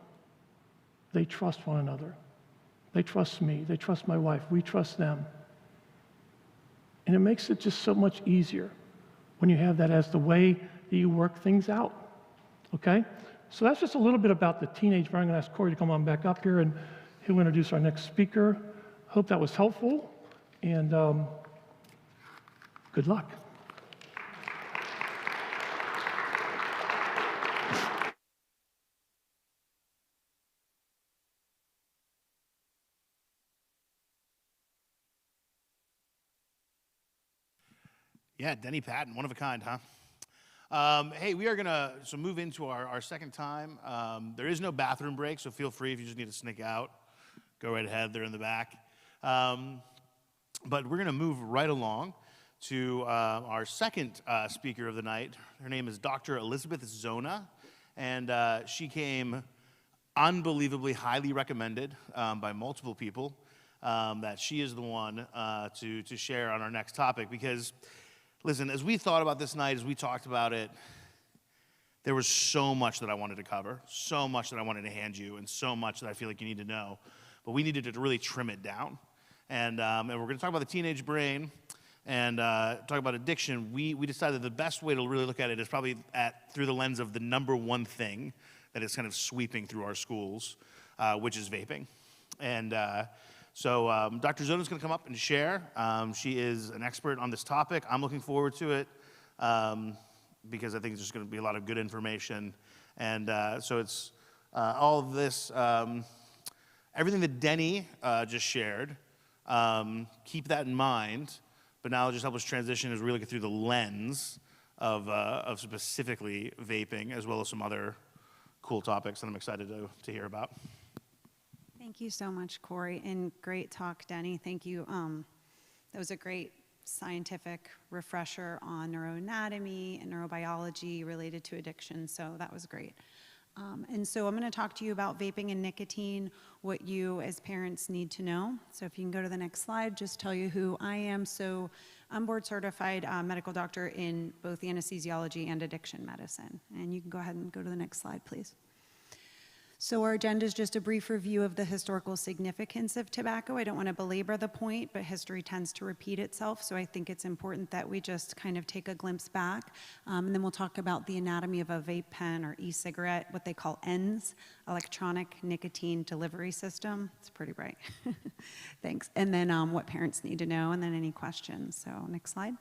They trust one another. They trust me. They trust my wife. We trust them. And it makes it just so much easier when you have that as the way that you work things out. Okay? So that's just a little bit about the teenage brain. I'm going to ask Corey to come on back up here, and he'll introduce our next speaker. Hope that was helpful, and good luck. Yeah, Denny Patton, one of a kind, huh? Hey, we are going to move into our second time. There is no bathroom break, so feel free if you just need to sneak out. Go right ahead, they're in the back. But we're going to move right along to our second speaker of the night. Her name is Dr. Elizabeth Zona, and she came unbelievably highly recommended by multiple people that she is the one to share on our next topic. Because, listen, as we thought about this night, as we talked about it, there was so much that I wanted to cover, so much that I wanted to hand you, and so much that I feel like you need to know. But we needed to really trim it down. And we're going to talk about the teenage brain and talk about addiction. We decided the best way to really look at it is probably through the lens of the number one thing that is kind of sweeping through our schools, which is vaping. And so Dr. Zona is going to come up and share. She is an expert on this topic. I'm looking forward to it because I think there's going to be a lot of good information. And so it's all of this, everything that Denny just shared, keep that in mind, but now just help us transition as we look through the lens of specifically vaping, as well as some other cool topics that I'm excited to hear about. Thank you so much, Corey, and great talk, Denny. Thank you. That was a great scientific refresher on neuroanatomy and neurobiology related to addiction, so that was great. And so I'm going to talk to you about vaping and nicotine, what you as parents need to know. So if you can go to the next slide, just tell you who I am. So I'm board certified medical doctor in both anesthesiology and addiction medicine. And you can go ahead and go to the next slide, please. So our agenda is just a brief review of the historical significance of tobacco. I don't want to belabor the point, but history tends to repeat itself, so I think it's important that we just kind of take a glimpse back. And then we'll talk about the anatomy of a vape pen or e-cigarette, what they call ENDS, electronic nicotine delivery system. It's pretty bright. Thanks. And then what parents need to know, and then any questions. So next slide.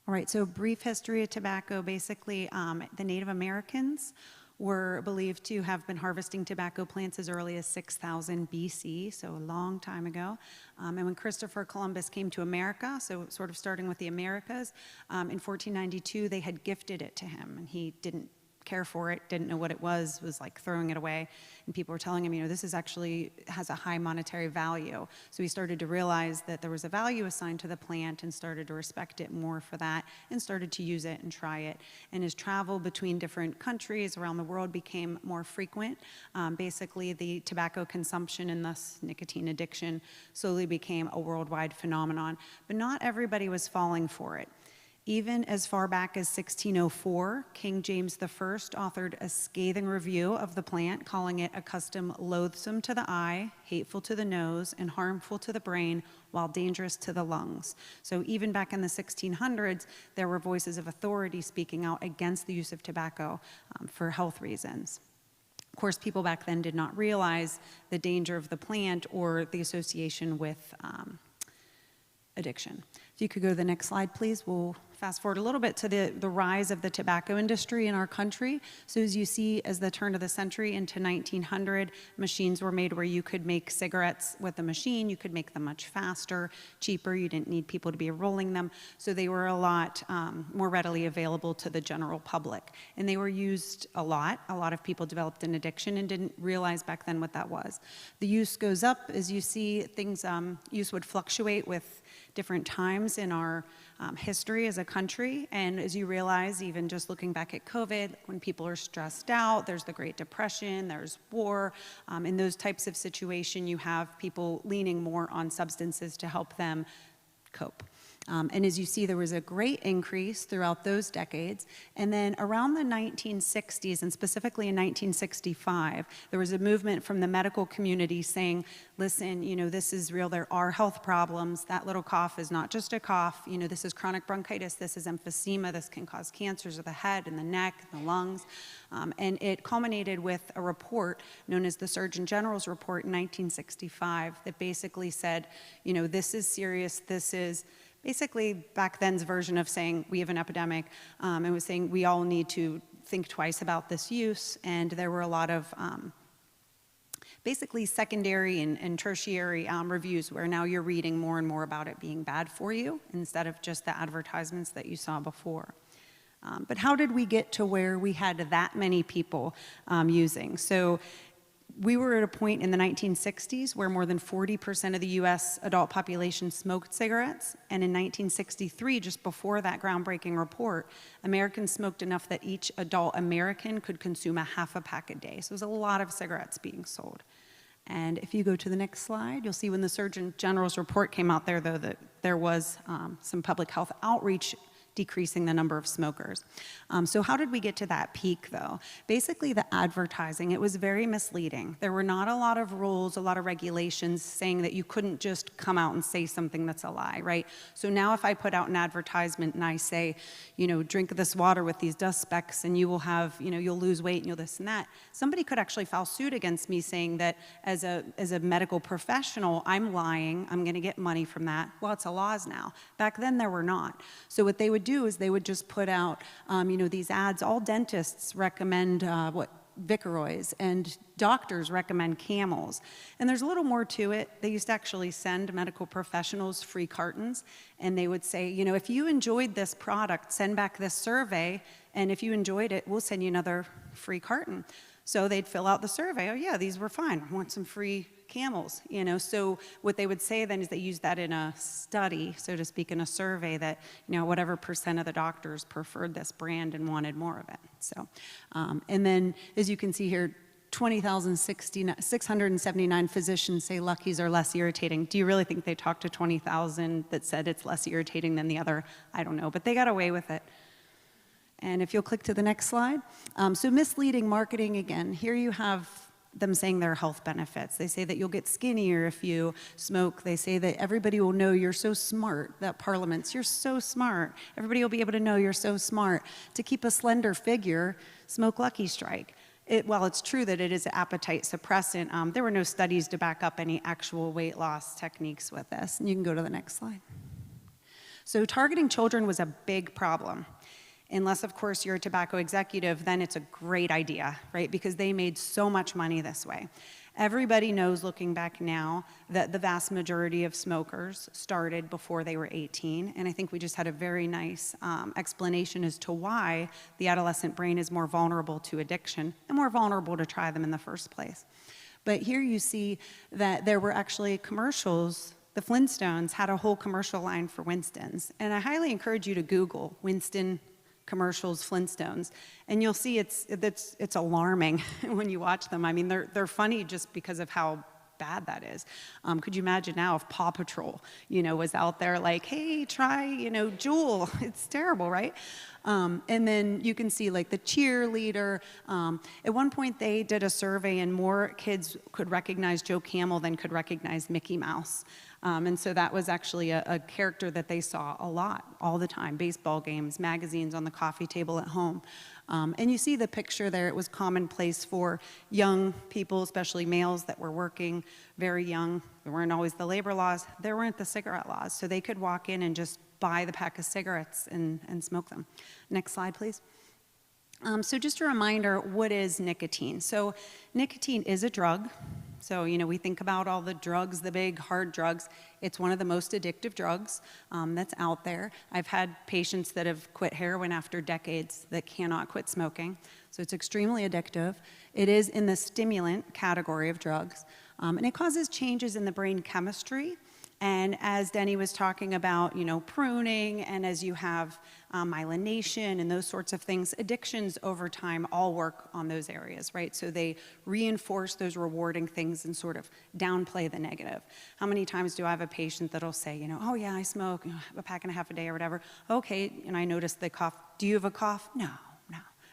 All right, so brief history of tobacco. Basically, the Native Americans were believed to have been harvesting tobacco plants as early as 6000 BC, so a long time ago. And when Christopher Columbus came to America, so sort of starting with the Americas, in 1492, they had gifted it to him, and he didn't care for it, didn't know what it was like throwing it away. And people were telling him, you know, this is actually has a high monetary value. So he started to realize that there was a value assigned to the plant and started to respect it more for that and started to use it and try it. And his travel between different countries around the world became more frequent. Basically, the tobacco consumption and thus nicotine addiction slowly became a worldwide phenomenon. But not everybody was falling for it. Even as far back as 1604, King James I authored a scathing review of the plant, calling it a custom loathsome to the eye, hateful to the nose, and harmful to the brain, while dangerous to the lungs. So even back in the 1600s, there were voices of authority speaking out against the use of tobacco for health reasons. Of course, people back then did not realize the danger of the plant or the association with addiction. If you could go to the next slide, please. We'll fast forward a little bit to the rise of the tobacco industry in our country. So as you see, as the turn of the century into 1900, machines were made where you could make cigarettes with a machine. You could make them much faster, cheaper. You didn't need people to be rolling them. So they were a lot more readily available to the general public. And they were used a lot. A lot of people developed an addiction and didn't realize back then what that was. The use goes up. As you see, things, use would fluctuate with different times in our history as a country. And as you realize, even just looking back at COVID, when people are stressed out, there's the Great Depression, there's war. In those types of situations, you have people leaning more on substances to help them cope. And as you see, there was a great increase throughout those decades. And then around the 1960s, and specifically in 1965, there was a movement from the medical community saying, listen, you know, this is real. There are health problems. That little cough is not just a cough. You know, this is chronic bronchitis. This is emphysema. This can cause cancers of the head and the neck and the lungs. And it culminated with a report known as the Surgeon General's report in 1965 that basically said, you know, this is serious. This is basically back then's version of saying we have an epidemic, and was saying we all need to think twice about this use. And there were a lot of basically secondary and tertiary reviews where now you're reading more and more about it being bad for you instead of just the advertisements that you saw before. But how did we get to where we had that many people using? So we were at a point in the 1960s where more than 40% of the US adult population smoked cigarettes. And in 1963, just before that groundbreaking report, Americans smoked enough that each adult American could consume a half a pack a day. So there's a lot of cigarettes being sold. And if you go to the next slide, you'll see when the Surgeon General's report came out there, though, that there was some public health outreach decreasing the number of smokers. So how did we get to that peak, though? Basically, the advertising, it was very misleading. There were not a lot of rules, a lot of regulations saying that you couldn't just come out and say something that's a lie, right? So now if I put out an advertisement and I say, you know, drink this water with these dust specks and you will have, you know, you'll lose weight and you'll this and that, somebody could actually file suit against me saying that as a medical professional, I'm lying, I'm gonna get money from that. Well, it's a laws now. Back then, there were not. So what they would do is they would just put out, you know, these ads. All dentists recommend Vicaroys, and doctors recommend Camels. And there's a little more to it. They used to actually send medical professionals free cartons, and they would say, you know, if you enjoyed this product, send back this survey, and if you enjoyed it, we'll send you another free carton. So they'd fill out the survey. Oh yeah, these were fine. I want some free Camels, you know. So what they would say then is they use that in a study, so to speak, in a survey that, you know, whatever percent of the doctors preferred this brand and wanted more of it. So, and then as you can see here, 20,679 physicians say Lucky's are less irritating. Do you really think they talked to 20,000 that said it's less irritating than the other? I don't know, but they got away with it. And if you'll click to the next slide. So misleading marketing again. Here you have them saying their health benefits. They say that you'll get skinnier if you smoke. They say that everybody will know you're so smart, that parliaments, you're so smart. Everybody will be able to know you're so smart. To keep a slender figure, smoke Lucky Strike. While it's true that it is an appetite suppressant, there were no studies to back up any actual weight loss techniques with this. And you can go to the next slide. So targeting children was a big problem. Unless, of course, you're a tobacco executive, then it's a great idea, right? Because they made so much money this way. Everybody knows, looking back now, that the vast majority of smokers started before they were 18. And I think we just had a very nice explanation as to why the adolescent brain is more vulnerable to addiction and more vulnerable to try them in the first place. But here you see that there were actually commercials. The Flintstones had a whole commercial line for Winston's. And I highly encourage you to Google Winston commercials, Flintstones, and you'll see it's alarming when you watch them. I mean, they're funny just because of how bad that is. Could you imagine now if Paw Patrol, you know, was out there like, hey, try, you know, Jewel. It's terrible, right? And then you can see like the cheerleader. At one point they did a survey and more kids could recognize Joe Camel than could recognize Mickey Mouse. And so that was actually a character that they saw a lot, all the time, baseball games, magazines on the coffee table at home. And you see the picture there. It was commonplace for young people, especially males that were working very young. There weren't always the labor laws. There weren't the cigarette laws. So they could walk in and just buy the pack of cigarettes and smoke them. Next slide, please. So just a reminder, what is nicotine? So nicotine is a drug. So, you know, we think about all the drugs, the big hard drugs. It's one of the most addictive drugs that's out there. I've had patients that have quit heroin after decades that cannot quit smoking. So it's extremely addictive. It is in the stimulant category of drugs. And it causes changes in the brain chemistry. And as Denny was talking about, you know, pruning, and as you have myelination and those sorts of things, addictions over time all work on those areas, right? So they reinforce those rewarding things and sort of downplay the negative. How many times do I have a patient that'll say, you know, oh yeah, I smoke a pack and a half a day or whatever. Okay, and I notice they cough. Do you have a cough? No.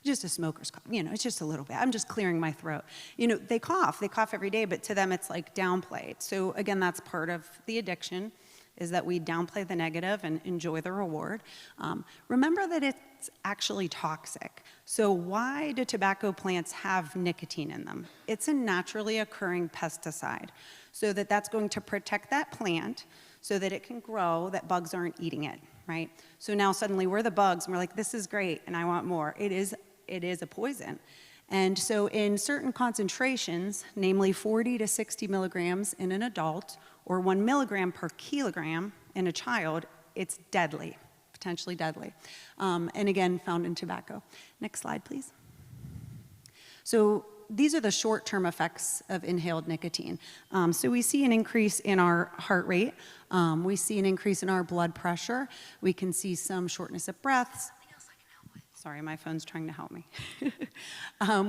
Just a smoker's cough, you know, it's just a little bit. I'm just clearing my throat. You know, they cough every day, but to them it's like downplayed. So again, that's part of the addiction, is that we downplay the negative and enjoy the reward. Remember that it's actually toxic. So why do tobacco plants have nicotine in them? It's a naturally occurring pesticide. So that's going to protect that plant so that it can grow, that bugs aren't eating it, right? So now suddenly we're the bugs and we're like, this is great and I want more. It is a poison. And so in certain concentrations, namely 40 to 60 milligrams in an adult or 1 milligram per kilogram in a child, it's deadly, potentially deadly. And again, found in tobacco. Next slide, please. So these are the short-term effects of inhaled nicotine. So we see an increase in our heart rate. We see an increase in our blood pressure. We can see some shortness of breath. Sorry, my phone's trying to help me.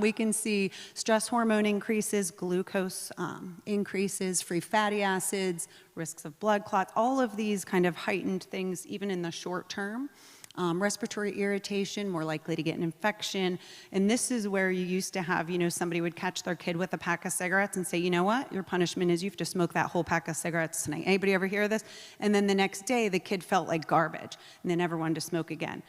We can see stress hormone increases, glucose increases, free fatty acids, risks of blood clots, all of these kind of heightened things even in the short term. respiratory irritation, more likely to get an infection. And this is where you used to have, you know, somebody would catch their kid with a pack of cigarettes and say, you know what, your punishment is you have to smoke that whole pack of cigarettes tonight. Anybody ever hear this? And then the next day, the kid felt like garbage, and they never wanted to smoke again.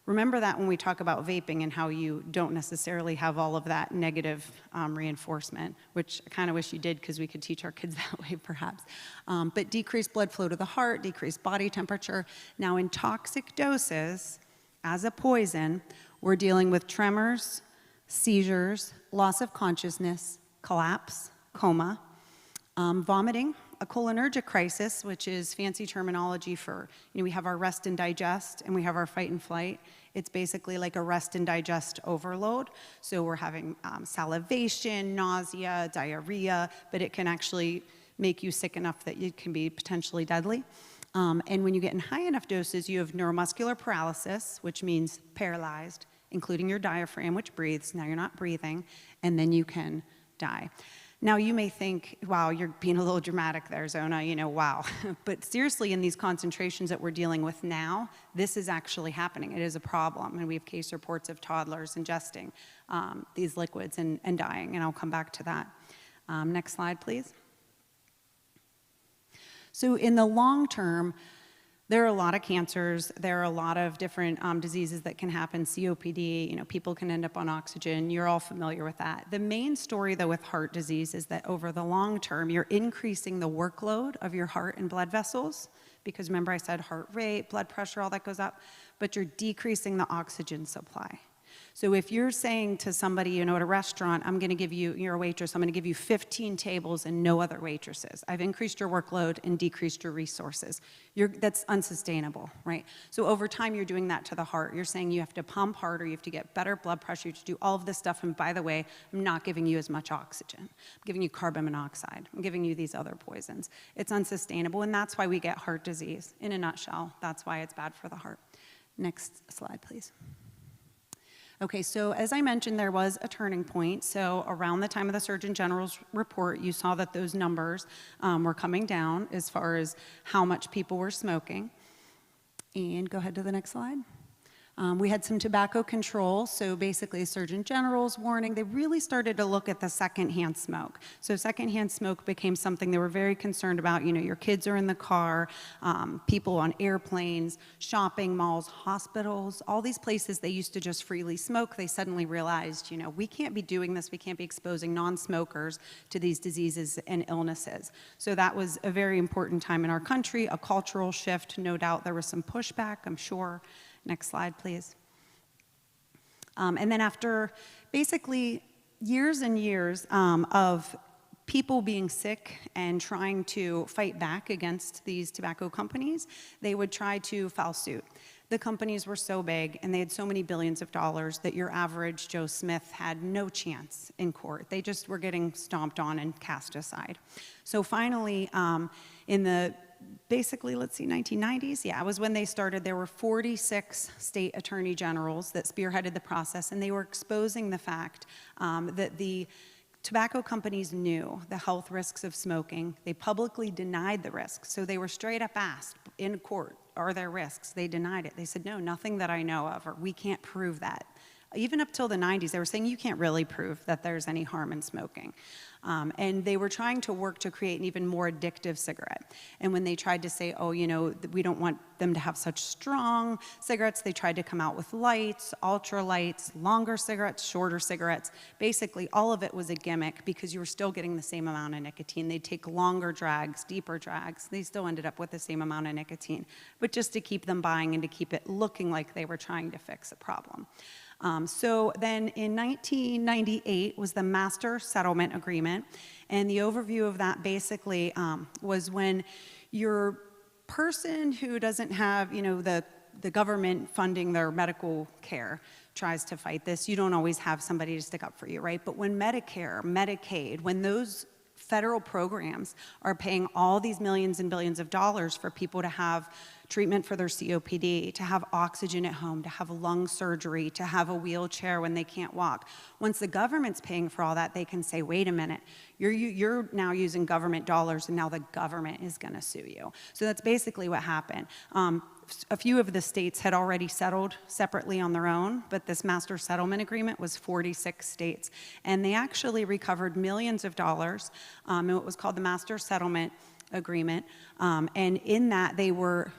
Remember that when we talk about vaping and how you don't necessarily have all of that negative reinforcement, which I kind of wish you did because we could teach our kids that way perhaps. But decreased blood flow to the heart, decreased body temperature. Now in toxic doses, as a poison, we're dealing with tremors, seizures, loss of consciousness, collapse, coma, vomiting, a cholinergic crisis, which is fancy terminology for, you know, we have our rest and digest and we have our fight and flight. It's basically like a rest and digest overload. So we're having salivation, nausea, diarrhea, but it can actually make you sick enough that it can be potentially deadly. And when you get in high enough doses, you have neuromuscular paralysis, which means paralyzed, including your diaphragm, which breathes. Now you're not breathing, and then you can die. Now you may think, wow, you're being a little dramatic there, Zona, you know, wow. But seriously, in these concentrations that we're dealing with now, this is actually happening. It is a problem, and we have case reports of toddlers ingesting these liquids and dying, and I'll come back to that. Next slide, please. So in the long term, there are a lot of cancers, there are a lot of different diseases that can happen, COPD, you know, people can end up on oxygen, you're all familiar with that. The main story though with heart disease is that over the long term, you're increasing the workload of your heart and blood vessels, because remember I said heart rate, blood pressure, all that goes up, but you're decreasing the oxygen supply. So if you're saying to somebody, you know, at a restaurant, I'm going to give you, you're a waitress, I'm going to give you 15 tables and no other waitresses. I've increased your workload and decreased your resources. That's unsustainable, right? So over time, you're doing that to the heart. You're saying you have to pump harder, you have to get better blood pressure, you have to do all of this stuff. And by the way, I'm not giving you as much oxygen. I'm giving you carbon monoxide. I'm giving you these other poisons. It's unsustainable, and that's why we get heart disease. In a nutshell, that's why it's bad for the heart. Next slide, please. Okay, so as I mentioned, there was a turning point. So around the time of the Surgeon General's report, you saw that those numbers were coming down as far as how much people were smoking. And go ahead to the next slide. We had some tobacco control, so basically Surgeon General's warning, they really started to look at the secondhand smoke. So secondhand smoke became something they were very concerned about. You know, your kids are in the car, people on airplanes, shopping malls, hospitals, all these places they used to just freely smoke. They suddenly realized, you know, we can't be doing this, we can't be exposing non-smokers to these diseases and illnesses. So that was a very important time in our country, a cultural shift. No doubt there was some pushback, I'm sure. Next slide, please. And then after basically years and years of people being sick and trying to fight back against these tobacco companies, they would try to file suit. The companies were so big and they had so many billions of dollars that your average Joe Smith had no chance in court. They just were getting stomped on and cast aside. So finally, in the basically, let's see, 1990s, yeah, it was when they started. There were 46 state attorney generals that spearheaded the process, and they were exposing the fact that the tobacco companies knew the health risks of smoking. They publicly denied the risks. So they were straight up asked in court, are there risks? They denied it. They said, no, nothing that I know of, or we can't prove that. Even up till the 90s, they were saying you can't really prove that there's any harm in smoking. And they were trying to work to create an even more addictive cigarette. And when they tried to say, oh, you know, we don't want them to have such strong cigarettes, they tried to come out with lights, ultra lights, longer cigarettes, shorter cigarettes. Basically, all of it was a gimmick because you were still getting the same amount of nicotine. They'd take longer drags, deeper drags. They still ended up with the same amount of nicotine, but just to keep them buying and to keep it looking like they were trying to fix a problem. So then in 1998 was the Master Settlement Agreement, and the overview of that basically was when your person who doesn't have, you know, the government funding their medical care tries to fight this, you don't always have somebody to stick up for you, right? But when Medicare, Medicaid, when those federal programs are paying all these millions and billions of dollars for people to have treatment for their COPD, to have oxygen at home, to have lung surgery, to have a wheelchair when they can't walk. Once the government's paying for all that, they can say, wait a minute, you're now using government dollars and now the government is gonna sue you. So that's basically what happened. A few of the states had already settled separately on their own, but this master settlement agreement was 46 states. And they actually recovered millions of dollars in what was called the master settlement agreement. And in that, they were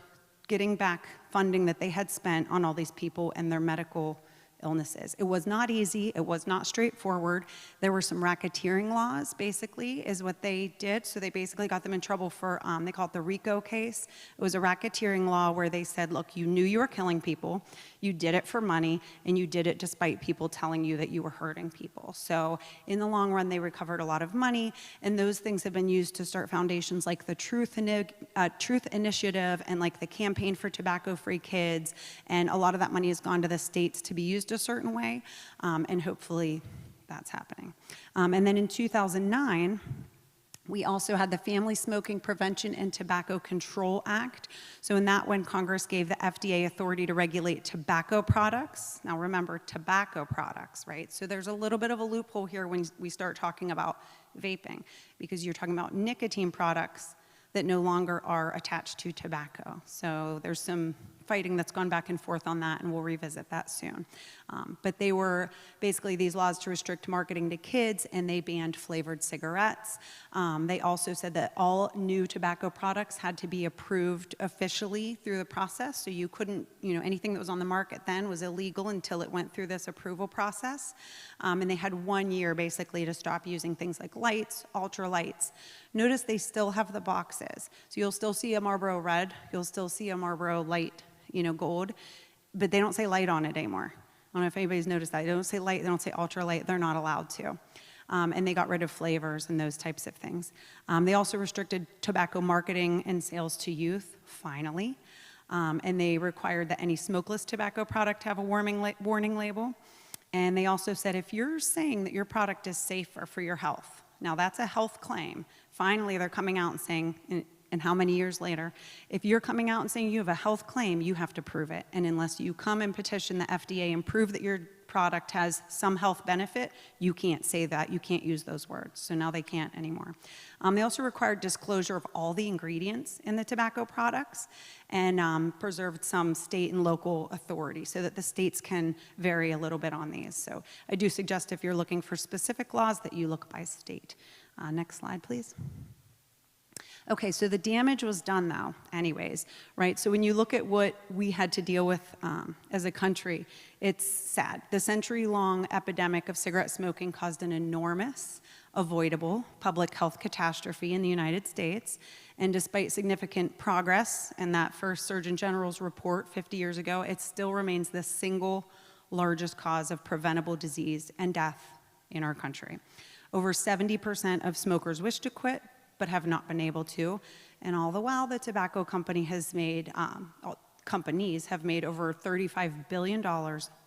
getting back funding that they had spent on all these people and their medical illnesses. It was not easy. It was not straightforward. There were some racketeering laws, basically, is what they did. So they basically got them in trouble for, they call it the RICO case. It was a racketeering law where they said, look, you knew you were killing people, you did it for money, and you did it despite people telling you that you were hurting people. So in the long run, they recovered a lot of money, and those things have been used to start foundations like the Truth Initiative and like the Campaign for Tobacco-Free Kids, and a lot of that money has gone to the states to be used a certain way, and hopefully that's happening. And then in 2009, we also had the Family Smoking Prevention and Tobacco Control Act. So in that one, Congress gave the FDA authority to regulate tobacco products. Now remember, tobacco products, right? So there's a little bit of a loophole here when we start talking about vaping, because you're talking about nicotine products that no longer are attached to tobacco. So there's some fighting that's gone back and forth on that, and we'll revisit that soon. But they were basically these laws to restrict marketing to kids, and they banned flavored cigarettes. They also said that all new tobacco products had to be approved officially through the process, so you couldn't, anything that was on the market then was illegal until it went through this approval process. And they had 1 year basically to stop using things like lights, ultra lights. Notice they still have the boxes. So you'll still see a Marlboro Red, you'll still see a Marlboro Light, gold, but they don't say light on it anymore. I don't know if anybody's noticed that. They don't say light, they don't say ultra light, they're not allowed to. And they got rid of flavors and those types of things. They also restricted tobacco marketing and sales to youth, finally. And they required that any smokeless tobacco product have a warning label. And they also said if you're saying that your product is safer for your health, now that's a health claim, finally they're coming out and saying, and how many years later, if you're coming out and saying you have a health claim, you have to prove it. And unless you come and petition the FDA and prove that your product has some health benefit, you can't say that, you can't use those words. So now they can't anymore. They also required disclosure of all the ingredients in the tobacco products, and preserved some state and local authority so that the states can vary a little bit on these. So I do suggest if you're looking for specific laws that you look by state. Next slide, please. Okay, so the damage was done though, anyways, right? So when you look at what we had to deal with as a country, it's sad. The century-long epidemic of cigarette smoking caused an enormous, avoidable public health catastrophe in the United States. And despite significant progress in that first Surgeon General's report 50 years ago, it still remains the single largest cause of preventable disease and death in our country. Over 70% of smokers wish to quit, but have not been able to. And all the while, the tobacco company has made, companies have made over $35 billion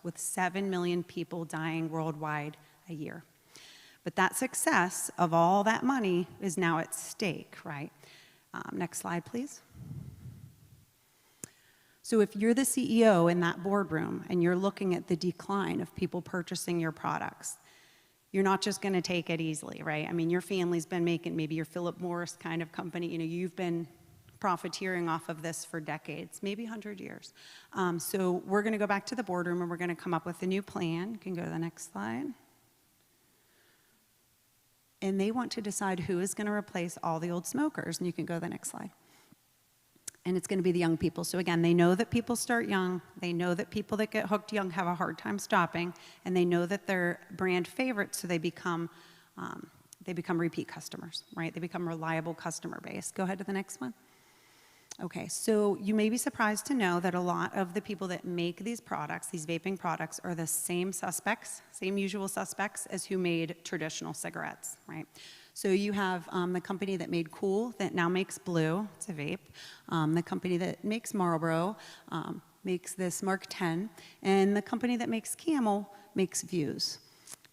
with 7 million people dying worldwide a year. But that success of all that money is now at stake, right? Next slide, please. So if you're the CEO in that boardroom and you're looking at the decline of people purchasing your products, you're not just going to take it easily, right? I mean, your family's been making, maybe your Philip Morris kind of company, you've been profiteering off of this for decades, maybe 100 years. So we're going to go back to the boardroom and we're going to come up with a new plan. You can go to the next slide. And they want to decide who is going to replace all the old smokers. And you can go to the next slide. And it's going to be the young people. So again, they know that people start young. They know that people that get hooked young have a hard time stopping. And they know that they're brand favorites, so they become repeat customers, right? They become reliable customer base. Go ahead to the next one. Okay, so you may be surprised to know that a lot of the people that make these products, these vaping products, are the same suspects, same usual suspects as who made traditional cigarettes, right? So you have the company that made Kool that now makes Blue, it's a vape. The company that makes Marlboro makes this Mark 10, and the company that makes Camel makes Vuse.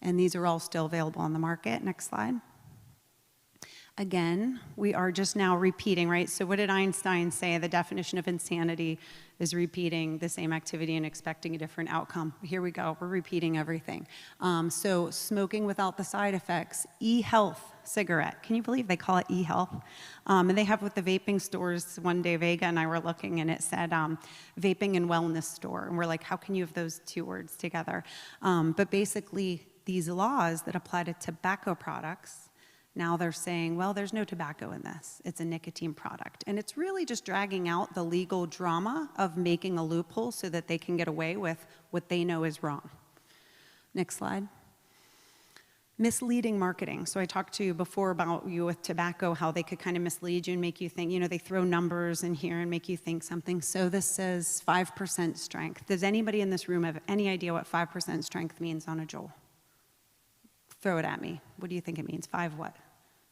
And these are all still available on the market. Next slide. Again, we are just now repeating, right? So what did Einstein say? The definition of insanity is repeating the same activity and expecting a different outcome. Here we go, we're repeating everything. So smoking without the side effects, e-health cigarette. Can you believe they call it e-health? And they have with the vaping stores, one day Vega and I were looking and it said vaping and wellness store. And we're like, how can you have those two words together? But basically, these laws that apply to tobacco products, now they're saying, well, there's no tobacco in this. It's a nicotine product. And it's really just dragging out the legal drama of making a loophole so that they can get away with what they know is wrong. Next slide. Misleading marketing. So I talked to you before about you with tobacco, how they could kind of mislead you and make you think, you know, they throw numbers in here and make you think something. So this says 5% strength. Does anybody in this room have any idea what 5% strength means on a Juul? Throw it at me. What do you think it means? 5 what?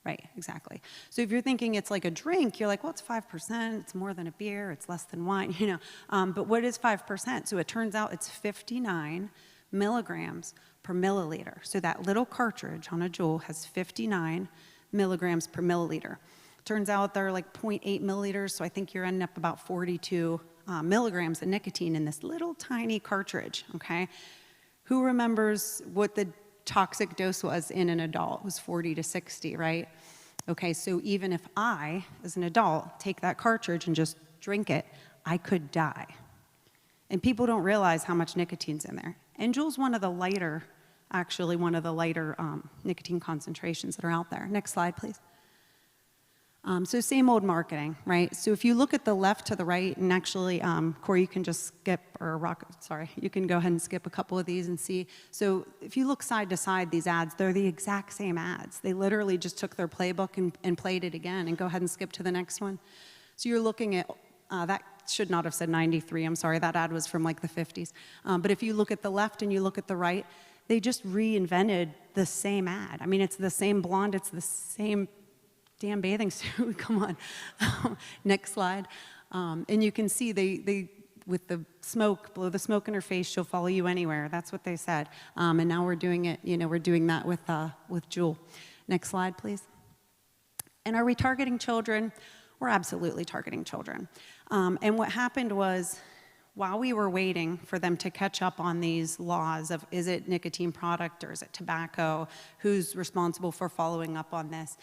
Right, exactly. So if you're thinking it's like a drink, you're like, well, it's 5%, it's more than a beer, it's less than wine, you know. But what is 5%? So it turns out it's 59 milligrams per milliliter. So that little cartridge on a Juul has 59 milligrams per milliliter. Turns out they're like 0.8 milliliters, so I think you're ending up about 42 milligrams of nicotine in this little tiny cartridge, okay? Who remembers what the toxic dose was in an adult? It was 40 to 60, right? Okay, so even if I, as an adult, take that cartridge and just drink it, I could die. And people don't realize how much nicotine's in there. And Juul's one of the lighter, actually one of the lighter nicotine concentrations that are out there. Next slide, please. So same old marketing, right? So if you look at the left to the right, and actually, Corey, you can just skip, you can go ahead and skip a couple of these and see. So if you look side to side, these ads, they're the exact same ads. They literally just took their playbook and played it again, and go ahead and skip to the next one. So you're looking at, that should not have said 93, I'm sorry, that ad was from like the 50s. But if you look at the left and you look at the right, they just reinvented the same ad. I mean, it's the same blonde, it's the same damn bathing suit, come on. Next slide. And you can see they with the smoke, blow the smoke in her face, she'll follow you anywhere. That's what they said. And now we're doing it, you know, we're doing that with Juul. Next slide, please. And are we targeting children? We're absolutely targeting children. And what happened was, while we were waiting for them to catch up on these laws of, is it nicotine product or is it tobacco? Who's responsible for following up on this?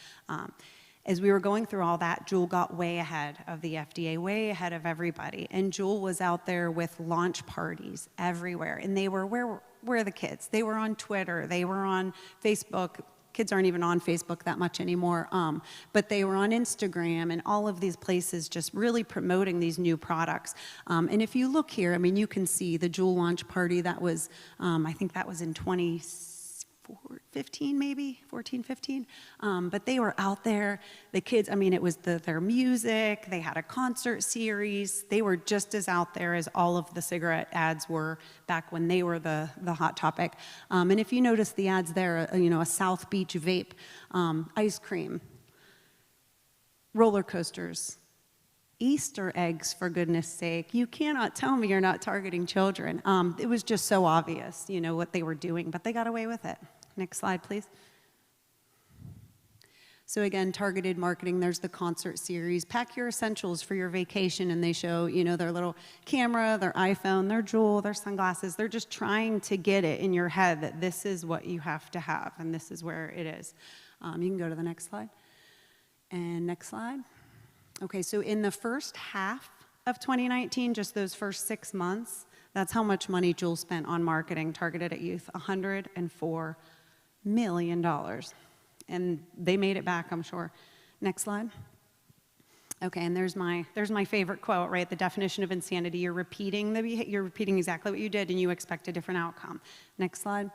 As we were going through all that, Juul got way ahead of the FDA, way ahead of everybody. And Juul was out there with launch parties everywhere. And they were, where are the kids? They were on Twitter, they were on Facebook. Kids aren't even on Facebook that much anymore, but they were on Instagram and all of these places just really promoting these new products. And if you look here, I mean, you can see the Juul launch party that was, I think that was in 2015 maybe, 14, 15. But they were out there, the kids, I mean, it was their music, they had a concert series, they were just as out there as all of the cigarette ads were back when they were the hot topic. And if you notice the ads there, you know, a South Beach vape, ice cream, roller coasters, Easter eggs, for goodness sake. You cannot tell me you're not targeting children. It was just so obvious, you know, what they were doing, but they got away with it. Next slide, please. So again, targeted marketing, there's the concert series. Pack your essentials for your vacation, and they show, you know, their little camera, their iPhone, their Juul, their sunglasses. They're just trying to get it in your head that this is what you have to have, and this is where it is. You can go to the next slide. And next slide. Okay, so in the first half of 2019, just those first 6 months, that's how much money Juul spent on marketing targeted at youth, $104 million. And they made it back, I'm sure. Next slide. Okay, and there's my favorite quote, right? The definition of insanity. You're repeating exactly what you did, and you expect a different outcome. Next slide.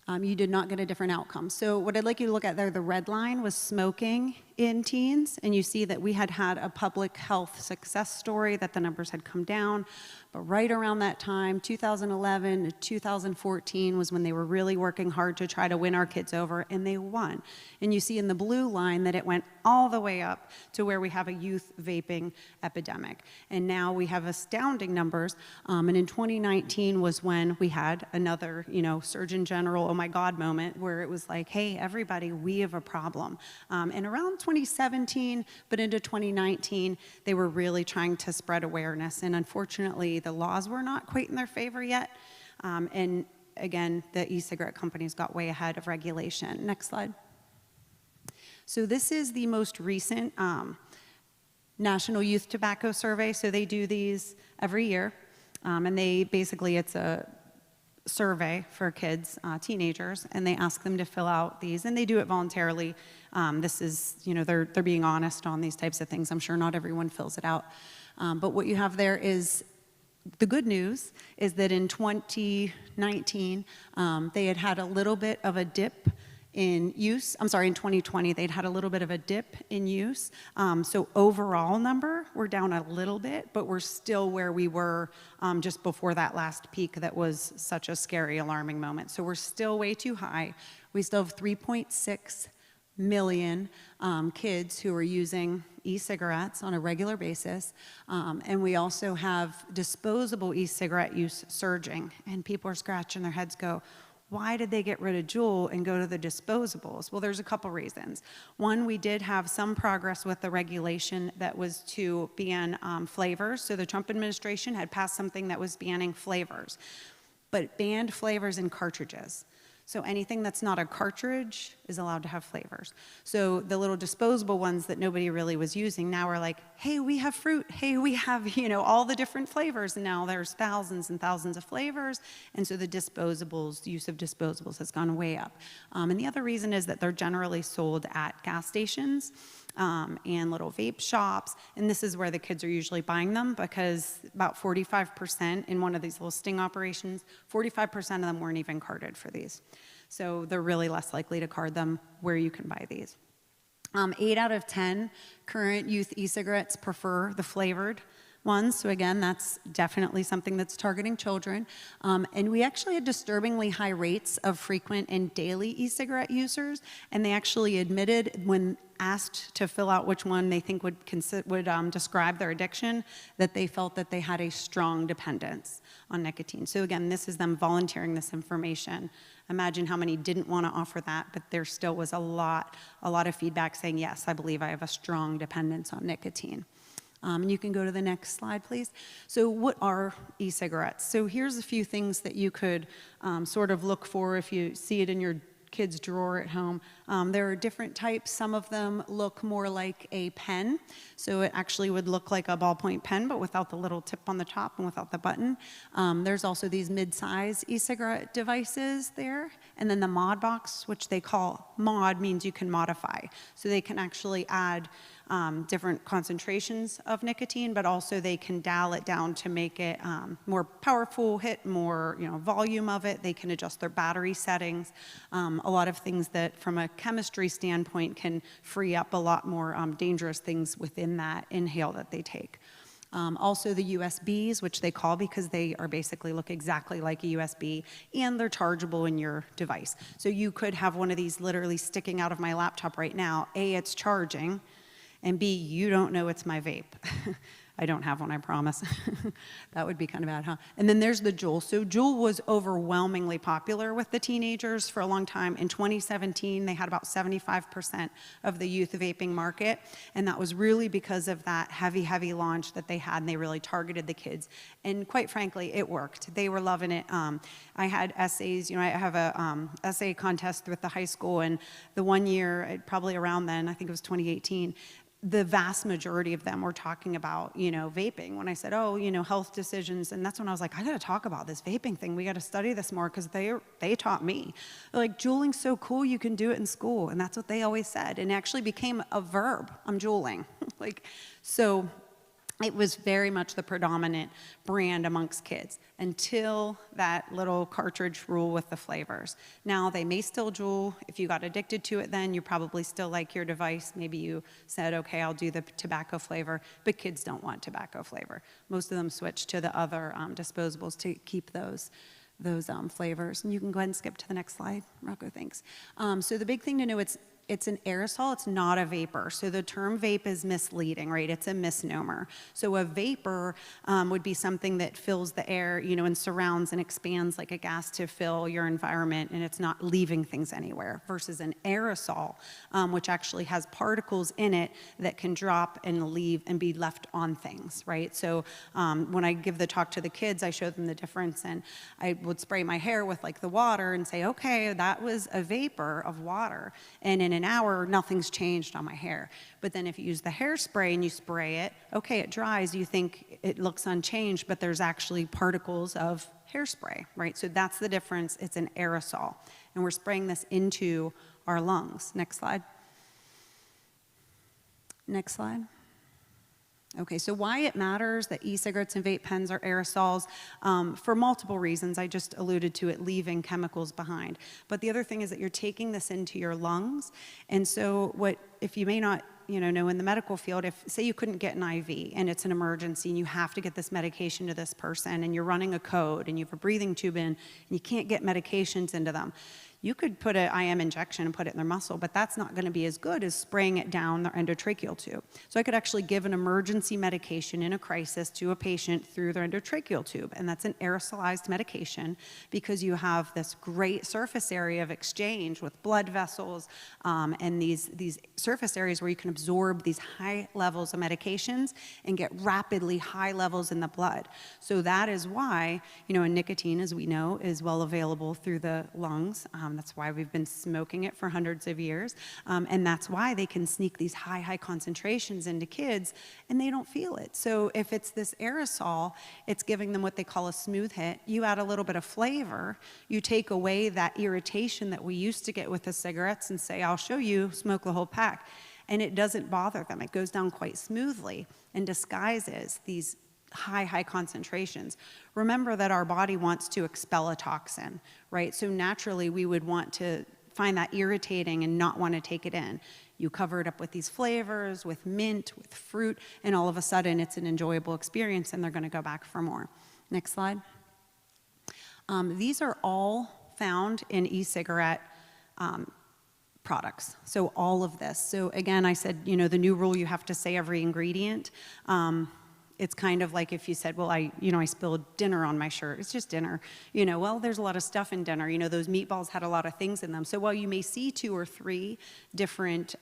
You did not get a different outcome. So what I'd like you to look at there, the red line was smoking in teens, and you see that we had a public health success story, that the numbers had come down. But right around that time, 2011 to 2014 was when they were really working hard to try to win our kids over, and they won. And you see in the blue line that it went all the way up to where we have a youth vaping epidemic. And now we have astounding numbers. And in 2019 was when we had another, you know, Surgeon General, oh my God moment, where it was like, hey, everybody, we have a problem. And around 2017, but into 2019, they were really trying to spread awareness. And unfortunately, the laws were not quite in their favor yet. And again, the e-cigarette companies got way ahead of regulation. Next slide. So this is the most recent National Youth Tobacco Survey. So they do these every year. And they basically, it's a survey for kids, teenagers, and they ask them to fill out these, and they do it voluntarily. This is, you know, they're being honest on these types of things. I'm sure not everyone fills it out. But what you have there is, the good news is that in 2019, they had had a little bit of a dip in use. I'm sorry, in 2020, they'd had a little bit of a dip in use. So overall number, we're down a little bit, but we're still where we were just before that last peak that was such a scary, alarming moment. So we're still way too high. We still have 3.6 million kids who are using e-cigarettes on a regular basis. And we also have disposable e-cigarette use surging. And people are scratching their heads, go, why did they get rid of Juul and go to the disposables? Well, there's a couple reasons. One, we did have some progress with the regulation that was to ban flavors. So the Trump administration had passed something that was banning flavors, but banned flavors in cartridges. So anything that's not a cartridge is allowed to have flavors. So the little disposable ones that nobody really was using now are like, hey, we have fruit. Hey, we have, you know, all the different flavors. And now there's thousands and thousands of flavors. And so the disposables, the use of disposables has gone way up. And the other reason is that they're generally sold at gas stations and little vape shops. And this is where the kids are usually buying them, because about 45% in one of these little sting operations, 45% of them weren't even carded for these. So they're really less likely to card them where you can buy these. 8 out of 10 current youth e-cigarettes prefer the flavored ones. So again, that's definitely something that's targeting children. And we actually had disturbingly high rates of frequent and daily e-cigarette users. And they actually admitted, when asked to fill out which one they think would describe their addiction, that they felt that they had a strong dependence on nicotine. So again, this is them volunteering this information. Imagine how many didn't want to offer that, but there still was a lot of feedback saying, yes, I believe I have a strong dependence on nicotine. And you can go to the next slide, please. So what are e-cigarettes? So here's a few things that you could sort of look for if you see it in your kid's drawer at home. There are different types. Some of them look more like a pen. So it actually would look like a ballpoint pen, but without the little tip on the top and without the button. There's also these mid-size e-cigarette devices there. And then the mod box, which they call mod, means you can modify. So they can actually add different concentrations of nicotine, but also they can dial it down to make it more powerful, hit more, you know, volume of it. They can adjust their battery settings. A lot of things that from a chemistry standpoint can free up a lot more dangerous things within that inhale that they take. Also the USBs, which they call because they are basically look exactly like a USB, and they're chargeable in your device. So you could have one of these literally sticking out of my laptop right now. A, it's charging, and B, you don't know it's my vape. I don't have one, I promise. That would be kind of bad, huh? And then there's the Juul. So Juul was overwhelmingly popular with the teenagers for a long time. In 2017, they had about 75% of the youth vaping market, and that was really because of that heavy launch that they had, and they really targeted the kids. And quite frankly, it worked. They were loving it. I had essays, you know, I have a essay contest with the high school, and the one year, probably around then, I think it was 2018, the vast majority of them were talking about, you know, vaping. When I said, oh, you know, health decisions, and that's when I was like, I gotta talk about this vaping thing. We gotta study this more, because they taught me. They're like, Juuling's so cool, you can do it in school. And that's what they always said. And it actually became a verb, I'm Juuling. Like, so it was very much the predominant brand amongst kids until that little cartridge rule with the flavors. Now, they may still Juul. If you got addicted to it then, you probably still like your device. Maybe you said, okay, I'll do the tobacco flavor, but kids don't want tobacco flavor. Most of them switch to the other disposables to keep those flavors. And you can go ahead and skip to the next slide. Rocco, thanks. So the big thing to know, it's it's an aerosol, it's not a vapor. So the term vape is misleading, right? It's a misnomer. So a vapor would be something that fills the air, and surrounds and expands like a gas to fill your environment, and it's not leaving things anywhere, versus an aerosol, which actually has particles in it that can drop and leave and be left on things, right? So when I give the talk to the kids, I show them the difference, and I would spray my hair with like the water and say, okay, that was a vapor of water, and in an hour, nothing's changed on my hair. But then if you use the hairspray and you spray it, okay, it dries, you think it looks unchanged, but there's actually particles of hairspray, right? So that's the difference. It's an aerosol, and we're spraying this into our lungs. Next slide. Next slide. Okay, so why it matters that e-cigarettes and vape pens are aerosols, for multiple reasons. I just alluded to it, leaving chemicals behind. But the other thing is that you're taking this into your lungs. And so if you may not know in the medical field, if say you couldn't get an IV and it's an emergency and you have to get this medication to this person and you're running a code and you have a breathing tube in and you can't get medications into them, you could put an IM injection and put it in their muscle, but that's not going to be as good as spraying it down their endotracheal tube. So I could actually give an emergency medication in a crisis to a patient through their endotracheal tube, and that's an aerosolized medication because you have this great surface area of exchange with blood vessels and these surface areas where you can absorb these high levels of medications and get rapidly high levels in the blood. So that is why, and nicotine, as we know, is well available through the lungs. That's why we've been smoking it for hundreds of years. And that's why they can sneak these high concentrations into kids and they don't feel it. So if it's this aerosol, it's giving them what they call a smooth hit. You add a little bit of flavor, you take away that irritation that we used to get with the cigarettes and say, I'll show you, smoke the whole pack. And it doesn't bother them. It goes down quite smoothly and disguises these high concentrations. Remember that our body wants to expel a toxin, right? So naturally we would want to find that irritating and not want to take it in. You cover it up with these flavors, with mint, with fruit, and all of a sudden it's an enjoyable experience and they're going to go back for more. Next slide. These are all found in e-cigarette products. So all of this. So again, I said, the new rule, you have to say every ingredient. It's kind of like if you said, well, I spilled dinner on my shirt. It's just dinner. Well, there's a lot of stuff in dinner. Those meatballs had a lot of things in them. So while you may see 2 or 3 different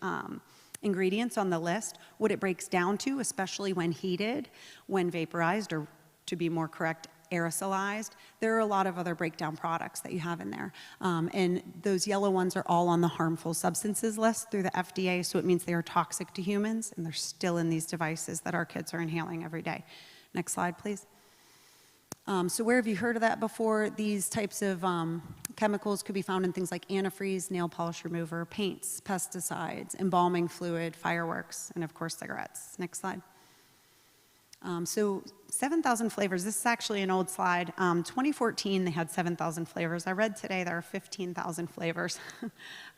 ingredients on the list, what it breaks down to, especially when heated, when vaporized, or to be more correct, aerosolized, there are a lot of other breakdown products that you have in there. And those yellow ones are all on the harmful substances list through the FDA, so it means they are toxic to humans, and they're still in these devices that our kids are inhaling every day. Next slide, please. So where have you heard of that before? These types of chemicals could be found in things like antifreeze, nail polish remover, paints, pesticides, embalming fluid, fireworks, and of course cigarettes. Next slide. So 7,000 flavors. This is actually an old slide. 2014, they had 7,000 flavors. I read today there are 15,000 flavors. I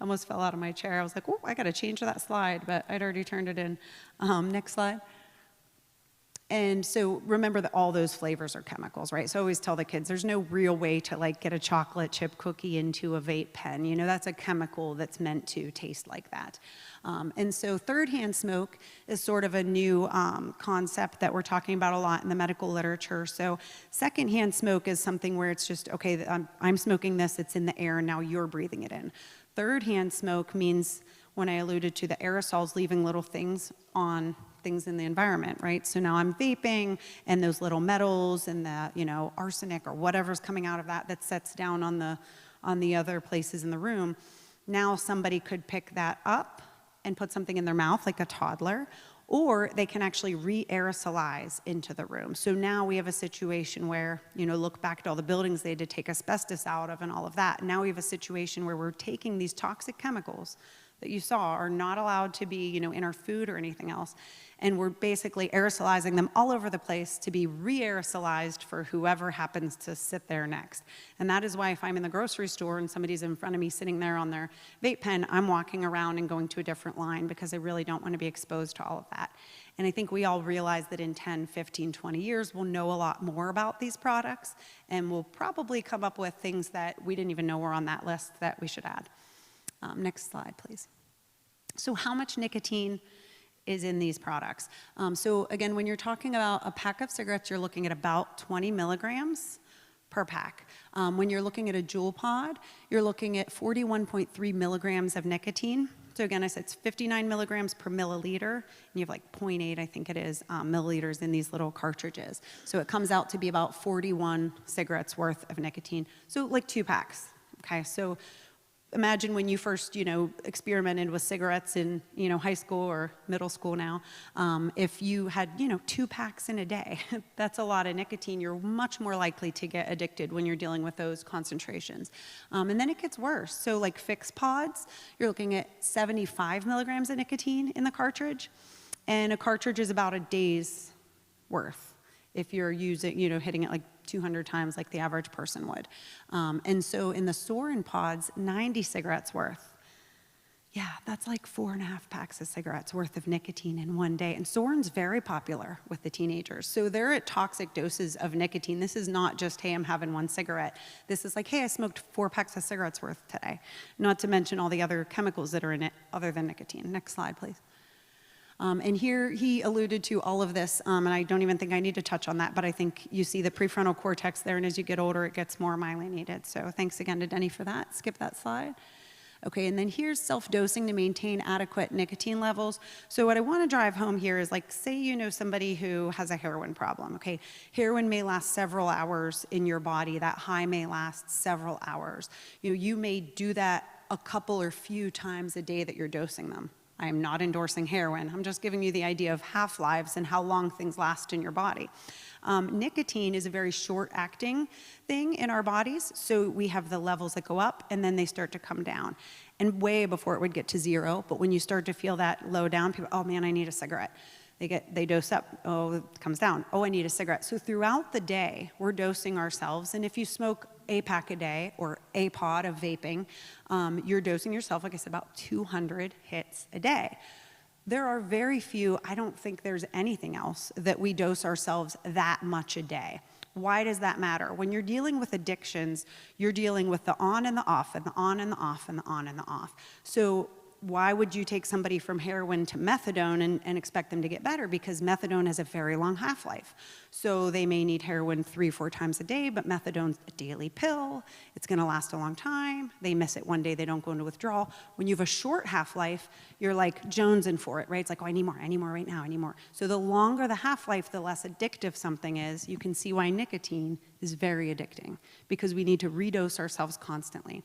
almost fell out of my chair. I was like, oh, I got to change that slide, but I'd already turned it in. Next slide. And so remember that all those flavors are chemicals, right? So I always tell the kids, there's no real way to get a chocolate chip cookie into a vape pen. That's a chemical that's meant to taste like that. And so third-hand smoke is sort of a new concept that we're talking about a lot in the medical literature. So second-hand smoke is something where it's just, okay, I'm smoking this, it's in the air, and now you're breathing it in. Third-hand smoke means, when I alluded to the aerosols leaving little things on things in the environment, right? So now I'm vaping, and those little metals and the, arsenic or whatever's coming out of that sets down on the other places in the room. Now somebody could pick that up and put something in their mouth, like a toddler, or they can actually re-aerosolize into the room. So now we have a situation where, look back at all the buildings they had to take asbestos out of and all of that. Now we have a situation where we're taking these toxic chemicals that you saw are not allowed to be, in our food or anything else. And we're basically aerosolizing them all over the place to be re-aerosolized for whoever happens to sit there next. And that is why if I'm in the grocery store and somebody's in front of me sitting there on their vape pen, I'm walking around and going to a different line because I really don't want to be exposed to all of that. And I think we all realize that in 10, 15, 20 years, we'll know a lot more about these products, and we'll probably come up with things that we didn't even know were on that list that we should add. Next slide, please. So how much nicotine is in these products? So again, when you're talking about a pack of cigarettes, you're looking at about 20 milligrams per pack. When you're looking at a Juul pod, you're looking at 41.3 milligrams of nicotine. So again, I said it's 59 milligrams per milliliter, and you have like 0.8, I think it is, milliliters in these little cartridges. So it comes out to be about 41 cigarettes worth of nicotine. So like 2 packs, okay? So imagine when you first, experimented with cigarettes in, high school or middle school now. If you had, 2 packs in a day, that's a lot of nicotine. You're much more likely to get addicted when you're dealing with those concentrations. And then it gets worse. So like Fix Pods, you're looking at 75 milligrams of nicotine in the cartridge. And a cartridge is about a day's worth if you're using, hitting it like 200 times like the average person would. And so in the Soren pods, 90 cigarettes worth. Yeah, that's like 4.5 packs of cigarettes worth of nicotine in one day. And Soren's very popular with the teenagers. So they're at toxic doses of nicotine. This is not just, hey, I'm having 1 cigarette. This is like, hey, I smoked 4 packs of cigarettes worth today. Not to mention all the other chemicals that are in it other than nicotine. Next slide, please. And here he alluded to all of this, and I don't even think I need to touch on that, but I think you see the prefrontal cortex there, and as you get older, it gets more myelinated. So thanks again to Denny for that. Skip that slide. Okay, and then here's self-dosing to maintain adequate nicotine levels. So what I want to drive home here is, like, say you know somebody who has a heroin problem, okay? Heroin may last several hours in your body. That high may last several hours. You may do that a couple or few times a day that you're dosing them. I am not endorsing heroin. I'm just giving you the idea of half-lives and how long things last in your body. Nicotine is a very short-acting thing in our bodies, so we have the levels that go up and then they start to come down. And way before it would get to 0, but when you start to feel that low down, people, oh man, I need a cigarette. They dose up, oh, it comes down, oh, I need a cigarette. So throughout the day, we're dosing ourselves, and if you smoke a pack a day or a pod of vaping, you're dosing yourself, like I said, about 200 hits a day. There are very few, I don't think there's anything else that we dose ourselves that much a day. Why does that matter? When you're dealing with addictions, you're dealing with the on and the off, and the on and the off, and the on and the off. So why would you take somebody from heroin to methadone and expect them to get better? Because methadone has a very long half-life. So they may need heroin 3-4 times a day, but methadone's a daily pill. It's gonna last a long time. They miss it one day, they don't go into withdrawal. When you have a short half-life, you're like jonesing for it, right? It's like, oh, I need more right now, I need more. So the longer the half-life, the less addictive something is. You can see why nicotine is very addicting, because we need to redose ourselves constantly.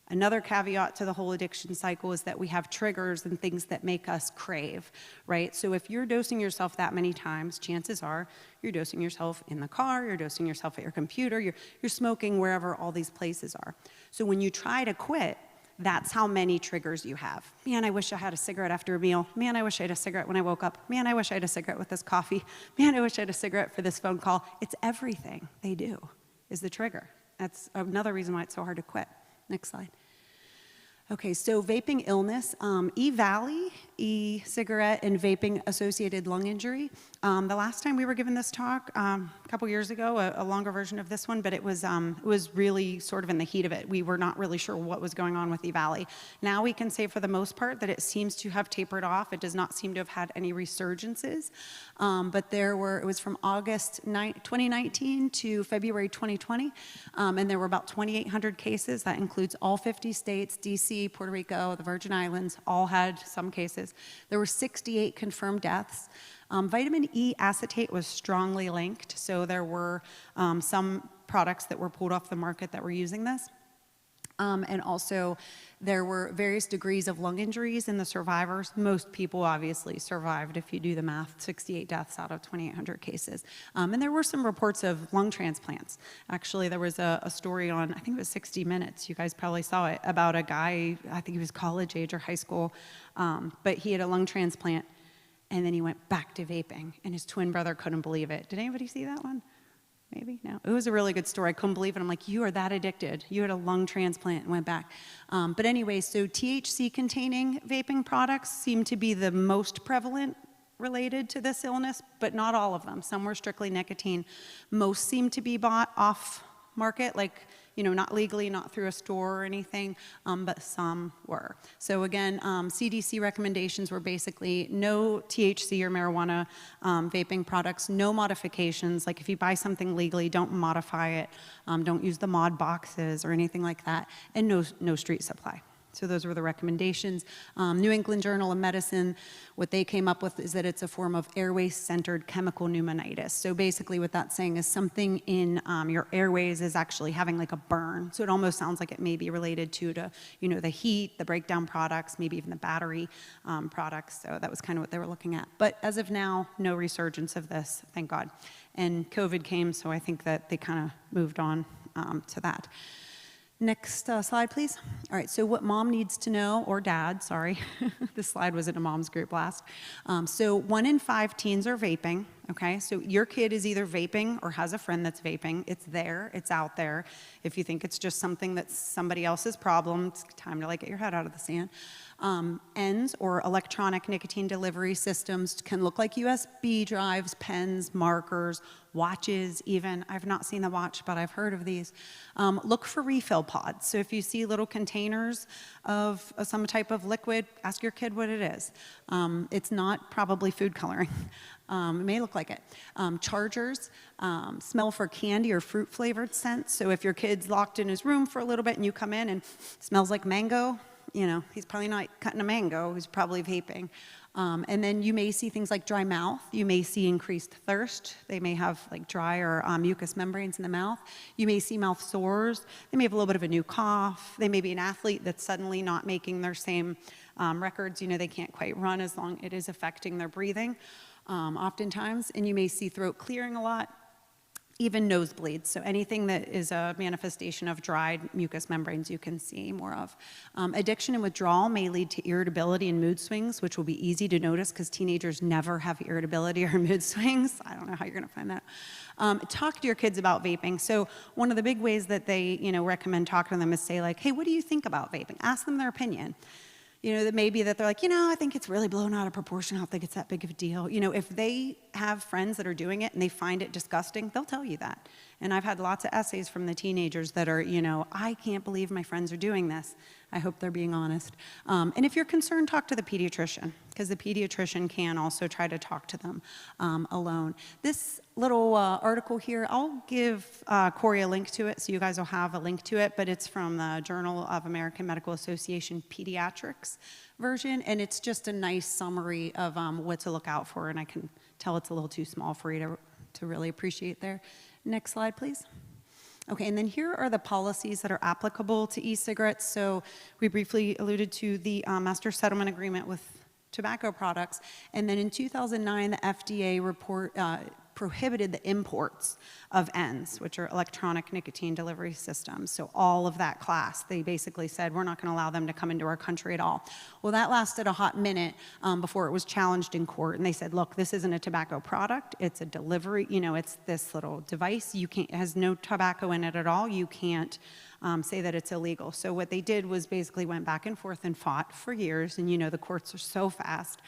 Another caveat to the whole addiction cycle is that we have triggers and things that make us crave, right? So if you're dosing yourself that many times, chances are you're dosing yourself in the car, you're dosing yourself at your computer, you're smoking wherever all these places are. So when you try to quit, that's how many triggers you have. Man, I wish I had a cigarette after a meal. Man, I wish I had a cigarette when I woke up. Man, I wish I had a cigarette with this coffee. Man, I wish I had a cigarette for this phone call. It's everything they do is the trigger. That's another reason why it's so hard to quit. Next slide. Okay, so vaping illness, E-Valley, e-cigarette, and vaping-associated lung injury. The last time we were given this talk, a couple years ago, a longer version of this one, but it was really sort of in the heat of it. We were not really sure what was going on with E-Valley. Now we can say for the most part that it seems to have tapered off. It does not seem to have had any resurgences, but it was from August 2019 to February 2020, and there were about 2,800 cases. That includes all 50 states, DC, Puerto Rico, the Virgin Islands, all had some cases. There were 68 confirmed deaths. Vitamin E acetate was strongly linked, so there were some products that were pulled off the market that were using this. And also, there were various degrees of lung injuries in the survivors. Most people obviously survived, if you do the math, 68 deaths out of 2,800 cases. And there were some reports of lung transplants. Actually, there was a story on, I think it was 60 Minutes, you guys probably saw it, about a guy, I think he was college age or high school, but he had a lung transplant, and then he went back to vaping, and his twin brother couldn't believe it. Did anybody see that one? Maybe? No. It was a really good story. I couldn't believe it. I'm like, you are that addicted. You had a lung transplant and went back. But anyway, so THC-containing vaping products seem to be the most prevalent related to this illness, but not all of them. Some were strictly nicotine. Most seem to be bought off market, like not legally, not through a store or anything, but some were. So again, CDC recommendations were basically no THC or marijuana vaping products, no modifications. Like if you buy something legally, don't modify it, don't use the mod boxes or anything like that, and no street supply. So those were the recommendations. New England Journal of Medicine, what they came up with is that it's a form of airway-centered chemical pneumonitis. So basically what that's saying is something in your airways is actually having like a burn. So it almost sounds like it may be related to the heat, the breakdown products, maybe even the battery products. So that was kind of what they were looking at. But as of now, no resurgence of this, thank God. And COVID came, so I think that they kind of moved on to that. Next slide, please. All right, so what mom needs to know, or dad, sorry. This slide was in a mom's group last. So 1 in 5 teens are vaping, okay? So your kid is either vaping or has a friend that's vaping. It's there, it's out there. If you think it's just something that's somebody else's problem, it's time to get your head out of the sand. ENDS, or electronic nicotine delivery systems, can look like USB drives, pens, markers, watches even. I've not seen the watch, but I've heard of these. Look for refill pods. So if you see little containers of some type of liquid, ask your kid what it is. It's not probably food coloring. It may look like it. Chargers, smell for candy or fruit flavored scents. So if your kid's locked in his room for a little bit and you come in and it smells like mango, he's probably not cutting a mango, he's probably vaping. And then you may see things like dry mouth. You may see increased thirst. They may have dry or mucous membranes in the mouth. You may see mouth sores. They may have a little bit of a new cough. They may be an athlete that's suddenly not making their same records. They can't quite run as long. It is affecting their breathing oftentimes. And you may see throat clearing a lot. Even nosebleeds, so anything that is a manifestation of dried mucous membranes you can see more of. Addiction and withdrawal may lead to irritability and mood swings, which will be easy to notice because teenagers never have irritability or mood swings. I don't know how you're gonna find that. Talk to your kids about vaping. So one of the big ways that they recommend talking to them is say hey, what do you think about vaping? Ask them their opinion. That maybe that they're I think it's really blown out of proportion. I don't think it's that big of a deal. If they have friends that are doing it and they find it disgusting, they'll tell you that. And I've had lots of essays from the teenagers that are, I can't believe my friends are doing this. I hope they're being honest. And if you're concerned, talk to the pediatrician, because the pediatrician can also try to talk to them alone. This little article here, I'll give Corey a link to it, so you guys will have a link to it, but it's from the Journal of American Medical Association Pediatrics version, and it's just a nice summary of what to look out for, and I can tell it's a little too small for you to really appreciate there. Next slide, please. Okay, and then here are the policies that are applicable to e-cigarettes. So we briefly alluded to the Master Settlement Agreement with tobacco products, and then in 2009, the FDA prohibited the imports of ENDS, which are electronic nicotine delivery systems. So all of that class, they basically said, we're not gonna allow them to come into our country at all. Well, that lasted a hot minute before it was challenged in court. And they said, look, this isn't a tobacco product, it's a delivery, it's this little device. It has no tobacco in it at all. You can't say that it's illegal. So what they did was basically went back and forth and fought for years. And the courts are so fast.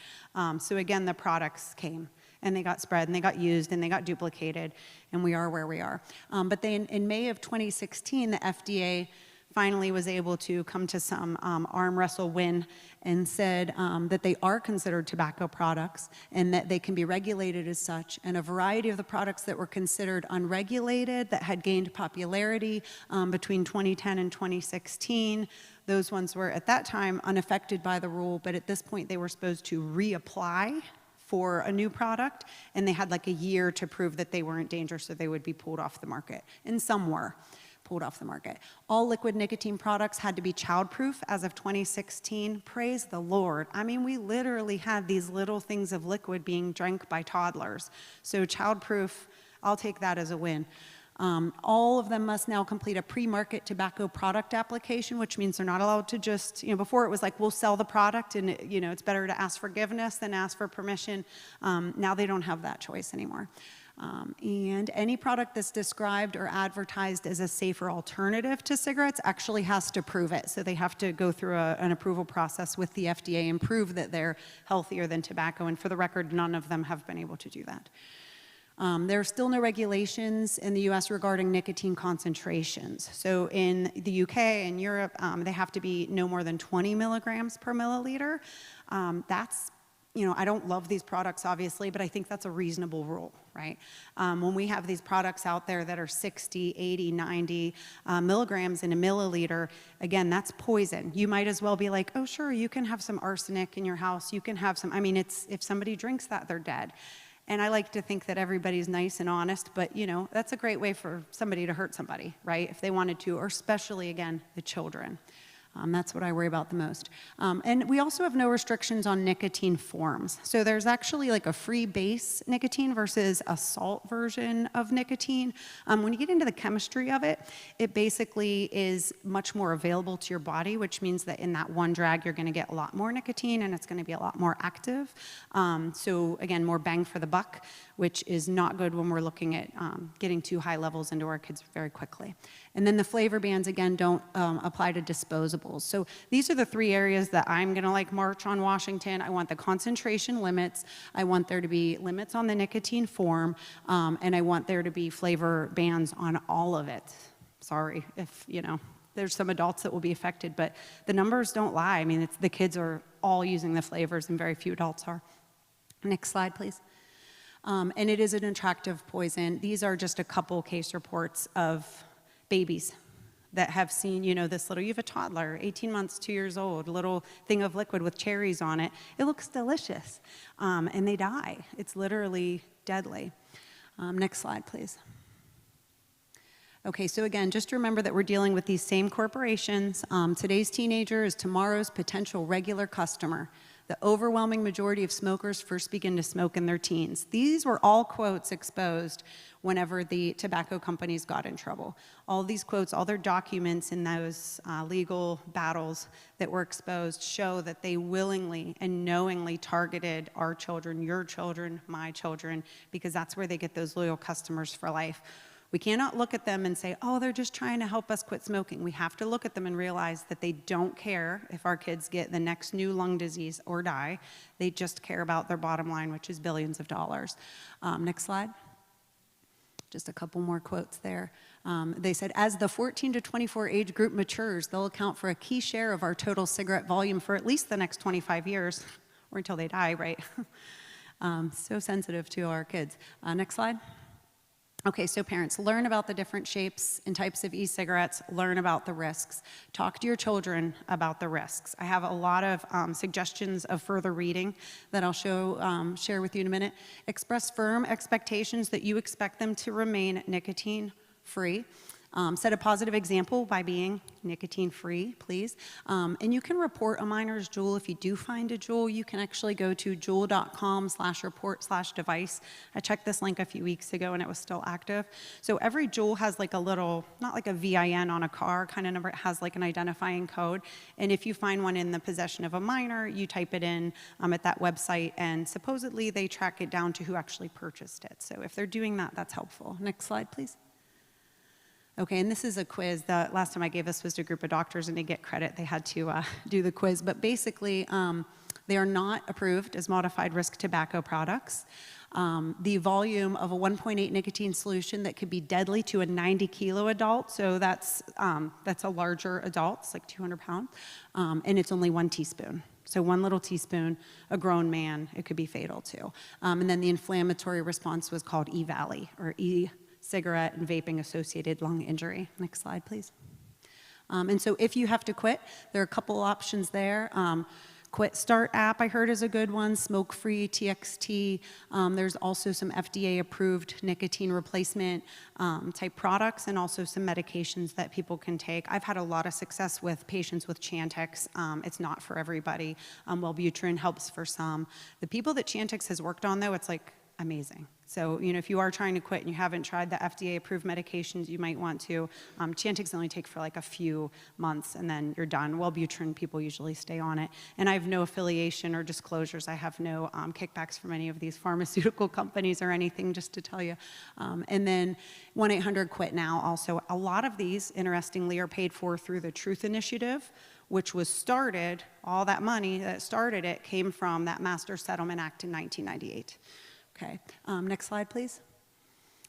So again, the products came. And they got spread, and they got used, and they got duplicated, and we are where we are. But then in May of 2016, the FDA finally was able to come to some arm wrestle win and said that they are considered tobacco products and that they can be regulated as such. And a variety of the products that were considered unregulated, that had gained popularity between 2010 and 2016, those ones were at that time unaffected by the rule, but at this point they were supposed to reapply for a new product, and they had a year to prove that they weren't dangerous, so they would be pulled off the market. And some were pulled off the market. All liquid nicotine products had to be child-proof as of 2016. Praise the Lord. I mean, we literally had these little things of liquid being drank by toddlers. So child-proof, I'll take that as a win. All of them must now complete a pre-market tobacco product application, which means they're not allowed to just, before it was we'll sell the product and, it's better to ask forgiveness than ask for permission. Now they don't have that choice anymore. And any product that's described or advertised as a safer alternative to cigarettes actually has to prove it. So they have to go through an approval process with the FDA and prove that they're healthier than tobacco. And for the record, none of them have been able to do that. There are still no regulations in the US regarding nicotine concentrations. So in the UK and Europe, they have to be no more than 20 milligrams per milliliter. That's, you know, I don't love these products, obviously, but I think that's a reasonable rule, right? When we have these products out there that are 60, 80, 90 milligrams in a milliliter, again, that's poison. You might as well be like, oh, sure, you can have some arsenic in your house. You can have some, I mean, if somebody drinks that, they're dead. And I like to think that everybody's nice and honest, but, you know, that's a great way for somebody to hurt somebody, right, if they wanted to, or especially, again, the children. That's what I worry about the most. And we also have no restrictions on nicotine forms. So there's actually like a free base nicotine versus a salt version of nicotine. When you get into the chemistry of it, it basically is much more available to your body, which means that in that one drag, you're gonna get a lot more nicotine and it's gonna be a lot more active. So again, more bang for the buck, which is not good when we're looking at getting too high levels into our kids very quickly. And then the flavor bans, again, don't apply to disposables. So these are the three areas that I'm gonna like march on Washington. I want the concentration limits, I want there to be limits on the nicotine form, and I want there to be flavor bans on all of it. Sorry if, you know, there's some adults that will be affected, but the numbers don't lie. I mean, the kids are all using the flavors and very few adults are. Next slide, please. And it is an attractive poison. These are just a couple case reports of babies that have seen, you know, this little, you have a toddler, 18 months, 2 years old, little thing of liquid with cherries on it. It looks delicious, and they die. It's literally deadly. Next slide, please. Okay, so again, just remember that we're dealing with these same corporations. Today's teenager is tomorrow's potential regular customer. The overwhelming majority of smokers first begin to smoke in their teens. These were all quotes exposed whenever the tobacco companies got in trouble. All these quotes, all their documents in those legal battles that were exposed show that they willingly and knowingly targeted our children, your children, my children, because that's where they get those loyal customers for life. We cannot look at them and say, oh, they're just trying to help us quit smoking. We have to look at them and realize that they don't care if our kids get the next new lung disease or die. They just care about their bottom line, which is billions of dollars. Next slide. Just a couple more quotes there. They said, as the 14 to 24 age group matures, they'll account for a key share of our total cigarette volume for at least the next 25 years, or until they die, right? So sensitive to our kids. Next slide. Okay, so parents, learn about the different shapes and types of e-cigarettes, learn about the risks. Talk to your children about the risks. I have a lot of suggestions of further reading that I'll share with you in a minute. Express firm expectations that you expect them to remain nicotine-free. Set a positive example by being nicotine-free, please. And you can report a minor's Juul. If you do find a Juul, you can actually go to juul.com/report/device. I checked this link a few weeks ago and it was still active. So every Juul has like a little, not like a VIN on a car kind of number, it has like an identifying code. And if you find one in the possession of a minor, you type it in at that website and supposedly they track it down to who actually purchased it. So if they're doing that, that's helpful. Next slide, please. Okay, and this is a quiz. The last time I gave this was to a group of doctors, and to get credit, they had to do the quiz. But basically, they are not approved as modified risk tobacco products. The volume of a 1.8 nicotine solution that could be deadly to a 90-kilo adult, so that's a larger adult, it's like 200 pounds, and it's only 1 teaspoon. So 1 little teaspoon, a grown man, it could be fatal to. And then the inflammatory response was called E-Valley, or cigarette and vaping associated lung injury. Next slide, please. And so if you have to quit, there are a couple options there. Quit Start app, I heard, is a good one. Smoke Free, TXT. There's also some FDA-approved nicotine replacement type products and also some medications that people can take. I've had a lot of success with patients with Chantix. It's not for everybody. Wellbutrin helps for some. The people that Chantix has worked on, though, it's like amazing. So, you know, if you are trying to quit and you haven't tried the FDA-approved medications, you might want to. Chantix only take for like a few months and then you're done. Wellbutrin, people usually stay on it. And I have no affiliation or disclosures. I have no kickbacks from any of these pharmaceutical companies or anything, just to tell you. And then 1-800-QUIT-NOW also. A lot of these, interestingly, are paid for through the Truth Initiative, which was started, all that money that started it came from that Master Settlement Act in 1998. Okay, next slide, please.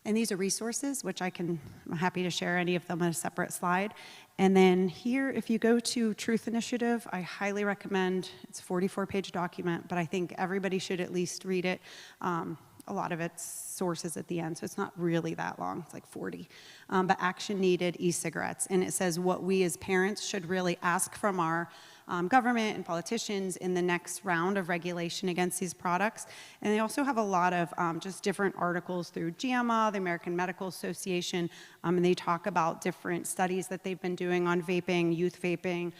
And these are resources, which I'm happy to share any of them on a separate slide. And then here, if you go to Truth Initiative, I highly recommend, it's a 44-page document, but I think everybody should at least read it. A lot of it's sources at the end, so it's not really that long. It's like 40. But action needed e-cigarettes. And it says what we as parents should really ask from our government and politicians in the next round of regulation against these products. And they also have a lot of just different articles through JAMA, the American Medical Association, and they talk about different studies that they've been doing on vaping, youth vaping,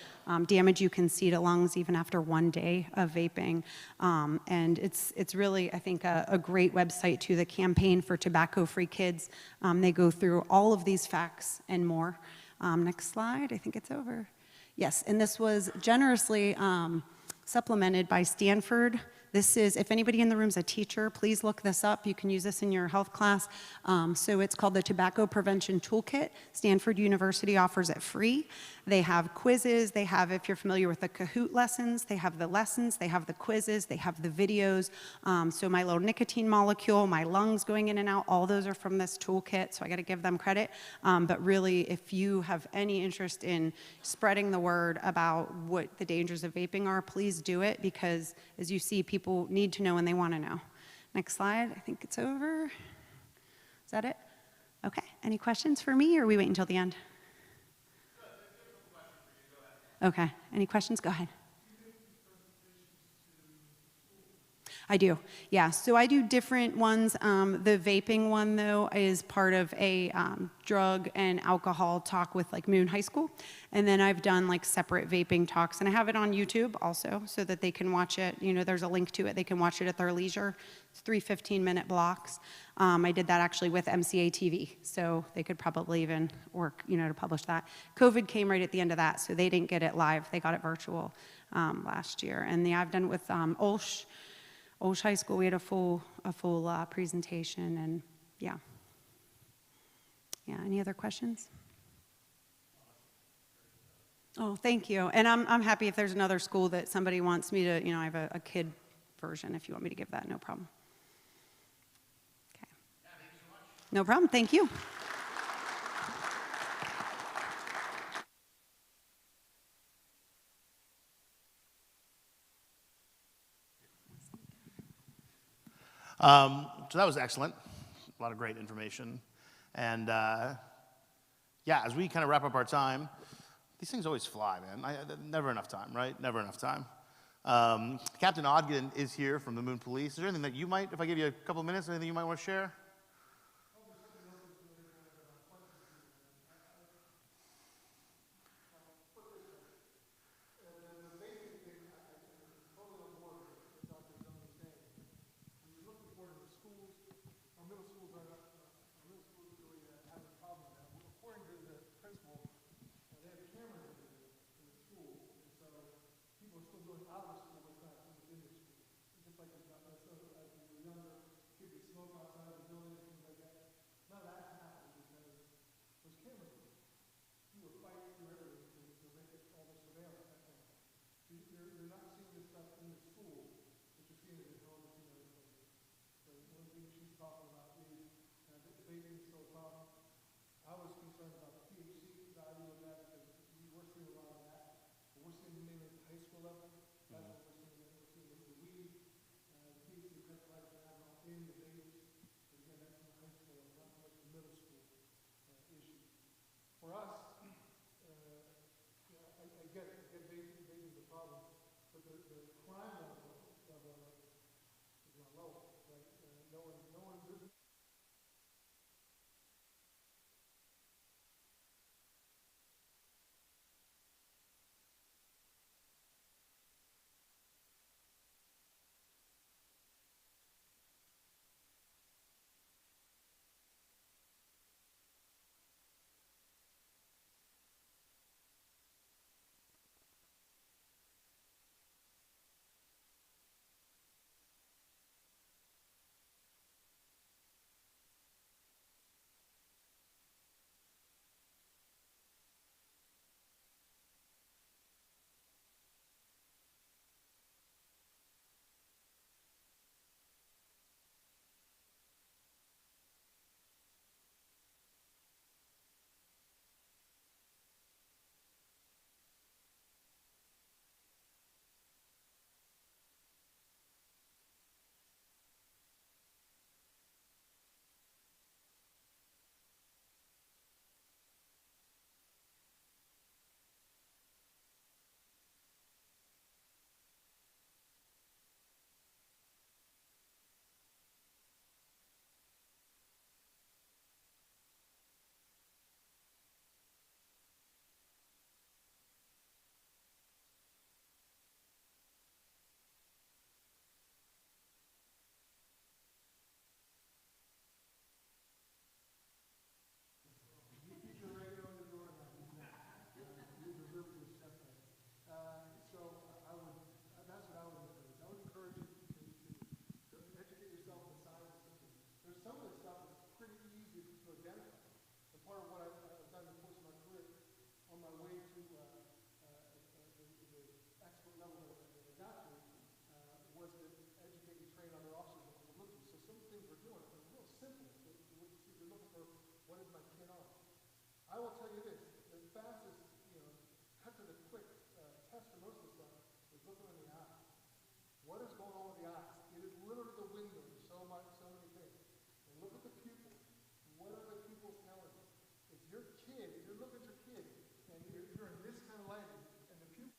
damage you can see to lungs even after 1 day of vaping. And it's really, I think, a great website to the Campaign for Tobacco-Free Kids. They go through all of these facts and more. Next slide, I think it's over. Yes, and this was generously supplemented by Stanford. This is, if anybody in the room is a teacher, please look this up. You can use this in your health class. So it's called the Tobacco Prevention Toolkit. Stanford University offers it free. They have quizzes. They have, if you're familiar with the Kahoot lessons, they have the lessons, they have the quizzes, they have the videos. So my little nicotine molecule, my lungs going in and out, all those are from this toolkit, so I gotta give them credit. But really, if you have any interest in spreading the word about what the dangers of vaping are, please do it, because as you see, people need to know and they wanna know. Next slide, I think it's over. Is that it? Okay, any questions for me, or are we wait until the end? Okay, any questions? Go ahead. I do, yeah. So I do different ones. The vaping one, though, is part of a drug and alcohol talk with like Moon High School. And then I've done like separate vaping talks. And I have it on YouTube also so that they can watch it. You know, there's a link to it. They can watch it at their leisure. It's 3 15-minute blocks. I did that actually with MCA TV. So they could probably even work, you know, to publish that. COVID came right at the end of that, so they didn't get it live. They got it virtual last year. And I've done it with Olsh High School. We had a full presentation, and yeah. Yeah, any other questions? Oh, thank you. And I'm happy if there's another school that somebody wants me to, you know, I have a kid version if you want me to give that, no problem. Okay. Yeah, thank you so much. No problem, thank you. So that was excellent. A lot of great information. And yeah, as we kind of wrap up our time, these things always fly, man. Never enough time, right? Never enough time. Captain Ogden is here from the Moon Police. Is there anything that you might, if I give you a couple of minutes, anything you might want to share? fastest, cut to the quick test for most of the stuff is looking in the eye. What is going on with the eyes? It is literally the window to so many things. And look at the pupils. What are the pupils telling you? If your kid, if you look at your kid, and you're in this kind of lighting, and the pupils.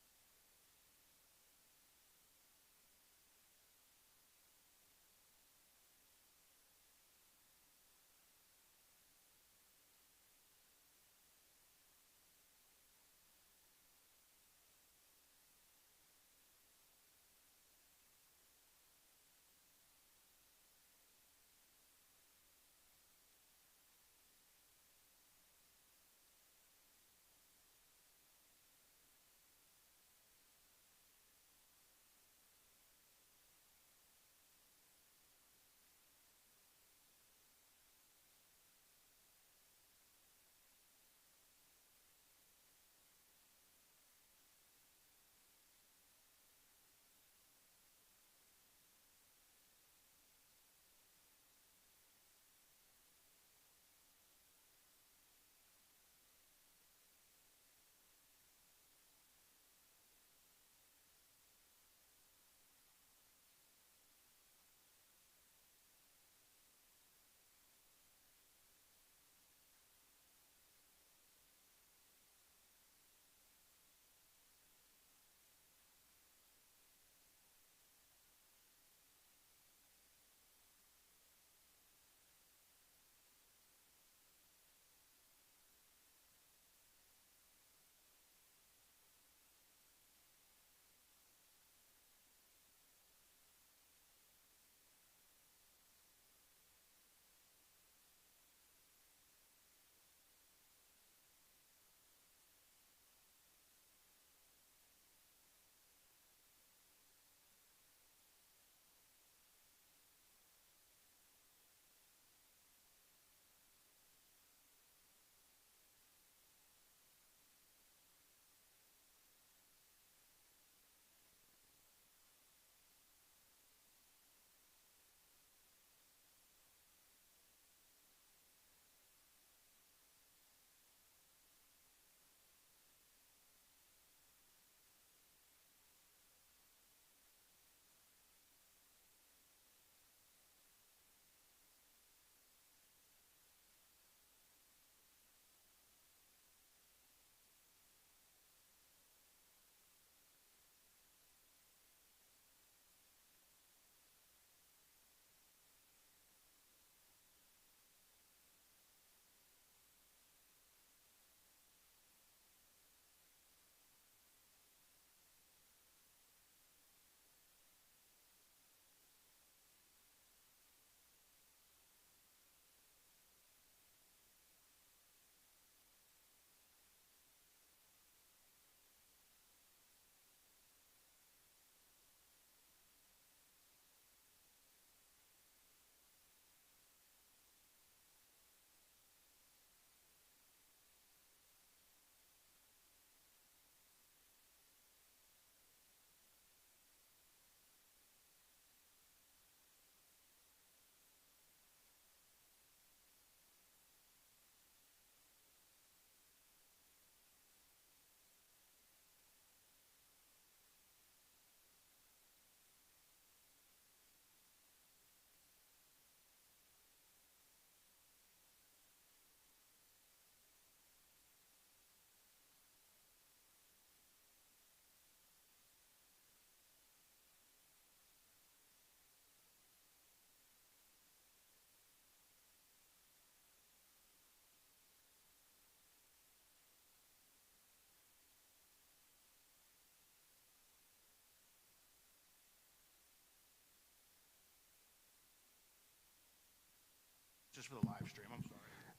Just for the live stream, I'm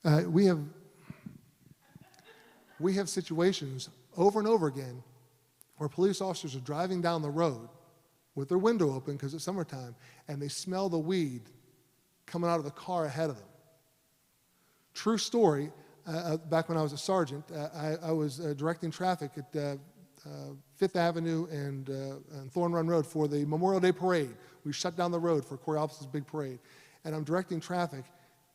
sorry. We have situations over and over again where police officers are driving down the road with their window open because it's summertime, and they smell the weed coming out of the car ahead of them. True story, back when I was a sergeant, I was directing traffic at Fifth Avenue and Thorn Run Road for the Memorial Day Parade. We shut down the road for Coriolis's big parade. And I'm directing traffic,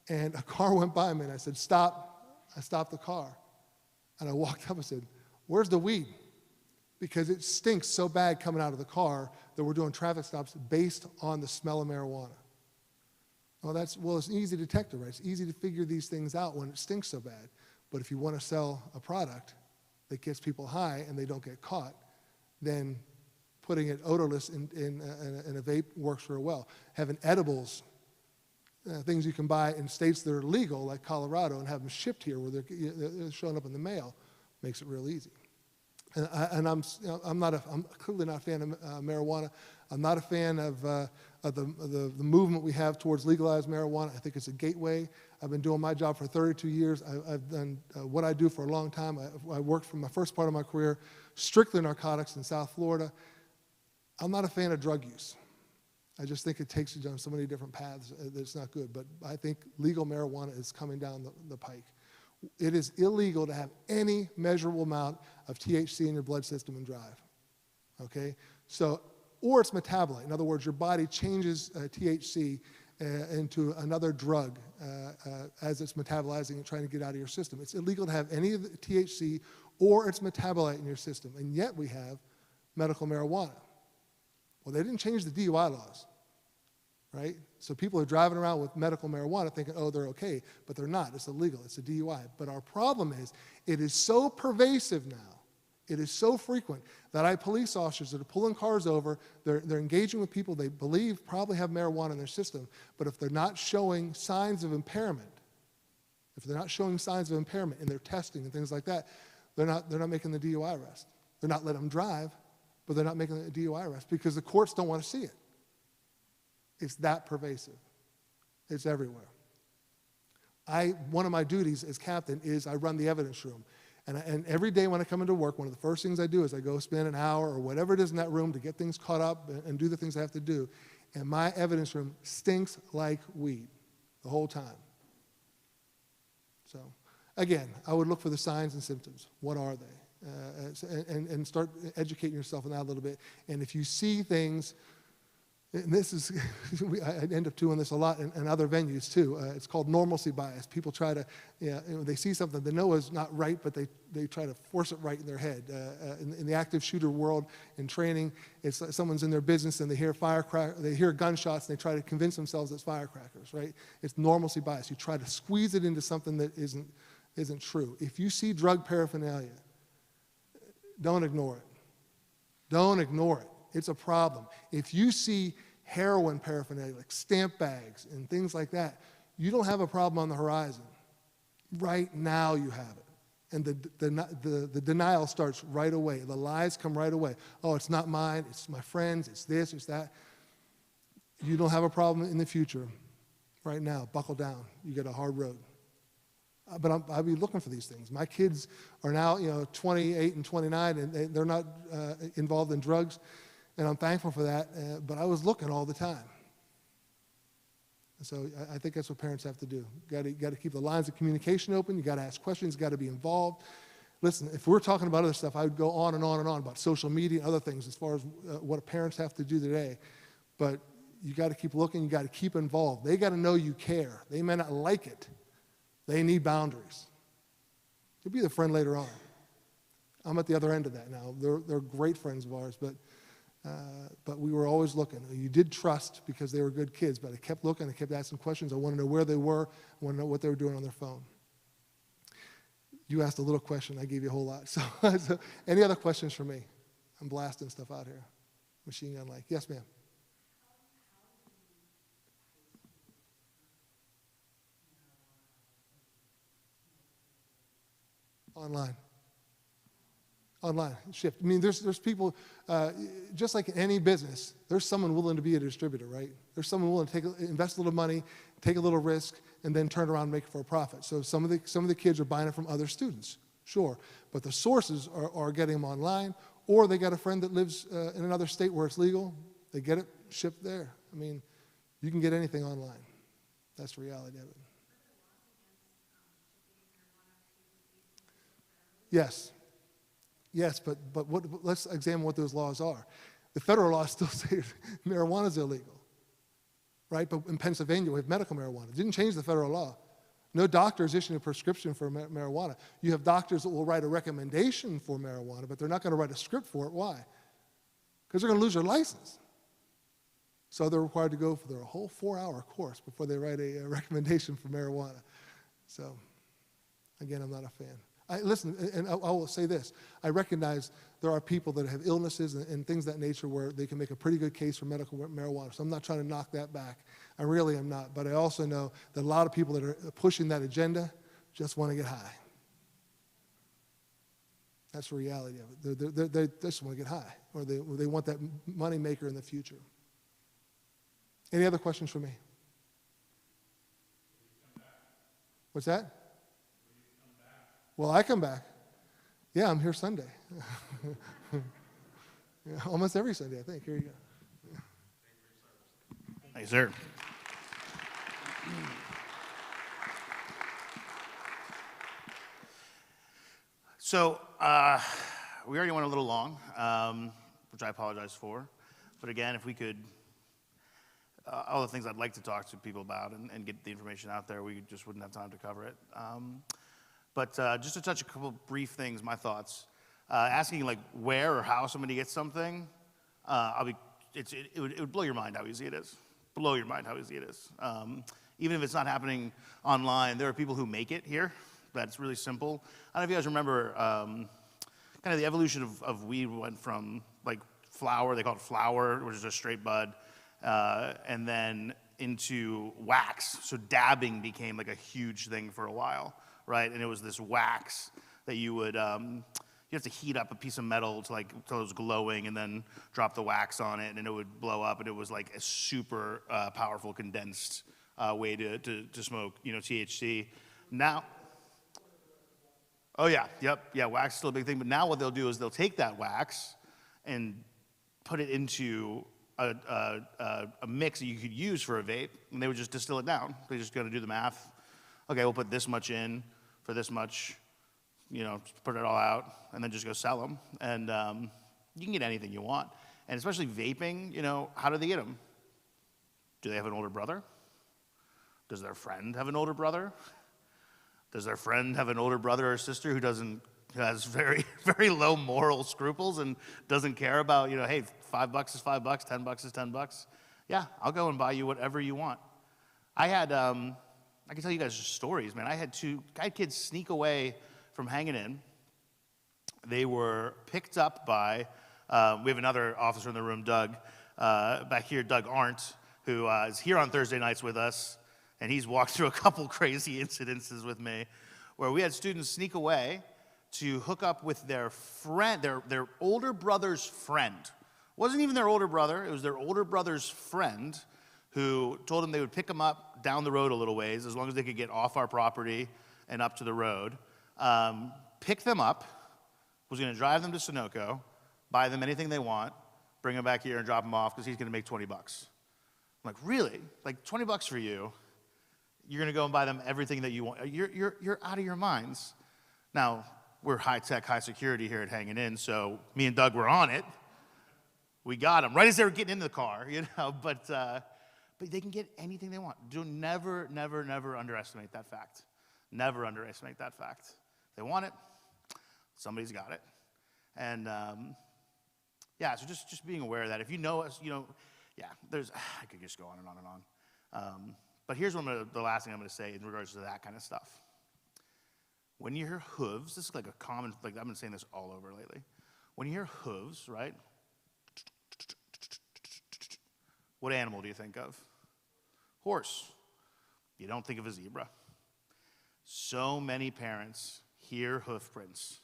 and a car went by me, and I said, stop. I stopped the car. And I walked up and said, "Where's the weed?" Because it stinks so bad coming out of the car that we're doing traffic stops based on the smell of marijuana. Well, it's an easy detector, right? It's easy to figure these things out when it stinks so bad. But if you want to sell a product that gets people high and they don't get caught, then putting it odorless in a vape works real well. Having edibles, things you can buy in states that are legal, like Colorado, and have them shipped here where they're showing up in the mail, makes it real easy. And I'm clearly not a fan of marijuana. I'm not a fan of the movement we have towards legalized marijuana. I think it's a gateway. I've been doing my job for 32 years. I've done what I do for a long time. I worked for my first part of my career strictly narcotics in South Florida. I'm not a fan of drug use. I just think it takes you down so many different paths that it's not good. But I think legal marijuana is coming down the pike. It is illegal to have any measurable amount of THC in your blood system and drive, okay? So, or it's metabolite. In other words, your body changes THC into another drug as it's metabolizing and trying to get out of your system. It's illegal to have any of the THC or its metabolite in your system, and yet we have medical marijuana. Well, they didn't change the DUI laws, right? So people are driving around with medical marijuana thinking, oh, they're okay, but they're not. It's illegal. It's a DUI. But our problem is it is so pervasive now, it is so frequent that I have police officers that are pulling cars over, they're engaging with people they believe probably have marijuana in their system, but if they're not showing signs of impairment, in their testing and things like that, they're not making the DUI arrest. They're not letting them drive, but they're not making a DUI arrest because the courts don't want to see it. It's that pervasive. It's everywhere. One of my duties as captain is I run the evidence room. And every day when I come into work, one of the first things I do is I go spend an hour or whatever it is in that room to get things caught up and do the things I have to do. And my evidence room stinks like weed the whole time. So, again, I would look for the signs and symptoms. What are they? And start educating yourself on that a little bit. And if you see things, and this is, I end up doing this a lot in other venues too. It's called normalcy bias. People try to, they see something they know is not right, but they try to force it right in their head. In the active shooter world, in training, it's like someone's in their business and they hear gunshots and they try to convince themselves it's firecrackers, right? It's normalcy bias. You try to squeeze it into something that isn't true. If you see drug paraphernalia, don't ignore it. Don't ignore it. It's a problem. If you see heroin paraphernalia, like stamp bags and things like that, you don't have a problem on the horizon. Right now you have it. And the denial starts right away. The lies come right away. Oh, it's not mine, it's my friend's, it's this, it's that. You don't have a problem in the future. Right now, buckle down. You got a hard road. But I'll be looking for these things. My kids are now 28 and 29, and they're not involved in drugs. And I'm thankful for that, but I was looking all the time. And so I think that's what parents have to do. Got to keep the lines of communication open. You got to ask questions. Got to be involved. Listen, if we're talking about other stuff, I would go on and on and on about social media and other things as far as what parents have to do today. But you got to keep looking. You got to keep involved. They got to know you care. They may not like it. They need boundaries. You'll be the friend later on. I'm at the other end of that now. They're great friends of ours, but we were always looking. You did trust because they were good kids, but I kept looking, I kept asking questions. I wanted to know where they were, I wanted to know what they were doing on their phone. You asked a little question, I gave you a whole lot. So any other questions for me? I'm blasting stuff out here. Machine gun like. Yes, ma'am. Online, shift. I mean, there's people, just like in any business, there's someone willing to be a distributor, right? There's someone willing to invest a little money, take a little risk, and then turn around and make it for a profit. So some of the kids are buying it from other students, sure. But the sources are getting them online, or they got a friend that lives in another state where it's legal. They get it shipped there. I mean, you can get anything online. That's the reality of it. Yes, but let's examine what those laws are. The federal laws still say marijuana is illegal, right? But in Pennsylvania, we have medical marijuana. It didn't change the federal law. No doctor is issuing a prescription for marijuana. You have doctors that will write a recommendation for marijuana, but they're not going to write a script for it. Why? Because they're going to lose their license. So they're required to go for their whole 4-hour course before they write a recommendation for marijuana. So, again, I'm not a fan. Listen, and I will say this. I recognize there are people that have illnesses and things of that nature where they can make a pretty good case for medical marijuana. So I'm not trying to knock that back. I really am not. But I also know that a lot of people that are pushing that agenda just want to get high. That's the reality of it. They just want to get high, or they want that money maker in the future. Any other questions for me? What's that? Well, I come back. Yeah, I'm here Sunday. Yeah, almost every Sunday, I think. Here you go. Thank you, sir. So we already went a little long, which I apologize for. But again, if we could, all the things I'd like to talk to people about and get the information out there, we just wouldn't have time to cover it. But just to touch a couple brief things, my thoughts. Asking like where or how somebody gets something, it would blow your mind how easy it is. Blow your mind how easy it is. Even if it's not happening online, there are people who make it here. That's really simple. I don't know if you guys remember kind of the evolution of weed went from like flower, they call it flower, which is a straight bud, and then into wax. So dabbing became like a huge thing for a while, right? And it was this wax that you would, you have to heat up a piece of metal to like until it was glowing, and then drop the wax on it, and it would blow up, and it was like a super powerful condensed way to smoke, THC. Now, oh yeah, wax is still a big thing. But now what they'll do is they'll take that wax and put it into a mix that you could use for a vape, and they would just distill it down. They just got to do the math. Okay, we'll put this much in for this much. Put it all out, and then just go sell them. And you can get anything you want. And especially vaping, how do they get them? Do they have an older brother? Does their friend have an older brother? Does their friend have an older brother or sister who has very, very low moral scruples and doesn't care about, hey, $5 is $5, $10 is $10? Yeah, I'll go and buy you whatever you want. I can tell you guys stories, man. I had kids sneak away from hanging in. They were picked up by, we have another officer in the room, Doug, back here, Doug Arndt, who is here on Thursday nights with us, and he's walked through a couple crazy incidences with me, where we had students sneak away to hook up with their friend, their older brother's friend. It wasn't even their older brother, it was their older brother's friend who told them they would pick them up down the road a little ways, as long as they could get off our property and up to the road. Pick them up, was going to drive them to Sunoco, buy them anything they want, bring them back here and drop them off because he's going to make $20. I'm like, really? Like $20 for you? You're going to go and buy them everything that you want? You're out of your minds. Now, we're high-tech, high-security here at Hanging In, so me and Doug were on it. We got them right as they were getting into the car, but they can get anything they want. Never, never, never underestimate that fact. Never underestimate that fact. They want it, somebody's got it. And so just being aware of that. If you know us, I could just go on and on and on. But here's the last thing I'm going to say in regards to that kind of stuff. When you hear hooves, this is like a common, I've been saying this all over lately. When you hear hooves, right? What animal do you think of? Horse. You don't think of a zebra. So many parents hear hoof prints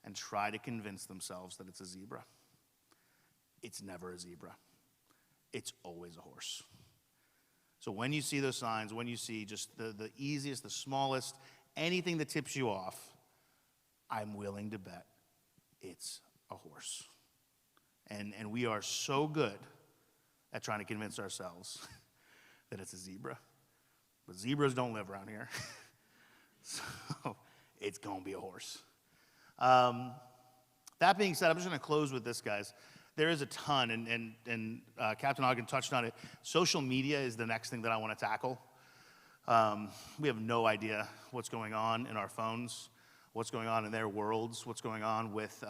and try to convince themselves that it's a zebra. It's never a zebra. It's always a horse. So when you see those signs, when you see just the easiest, the smallest, anything that tips you off, I'm willing to bet it's a horse. And we are so good at trying to convince ourselves that it's a zebra. But zebras don't live around here. So it's going to be a horse. That being said, I'm just going to close with this, guys. There is a ton, and Captain Ogden touched on it. Social media is the next thing that I want to tackle. We have no idea what's going on in our phones, what's going on in their worlds, what's going on with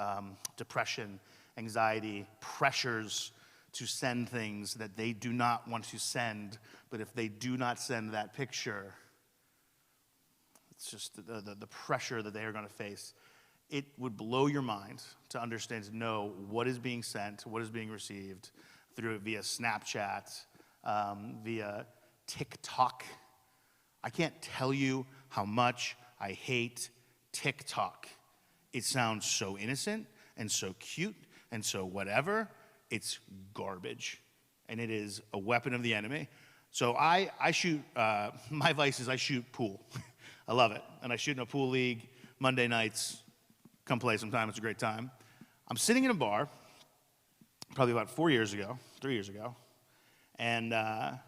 depression, anxiety, pressures to send things that they do not want to send, but if they do not send that picture, it's just the pressure that they are going to face. It would blow your mind to understand, to know what is being sent, what is being received via Snapchat, via TikTok. I can't tell you how much I hate TikTok. It sounds so innocent and so cute and so whatever. It's garbage, and it is a weapon of the enemy. So I shoot, my vice is I shoot pool. I love it, and I shoot in a pool league Monday nights. Come play sometime, it's a great time. I'm sitting in a bar, probably about 3 years ago, and I'm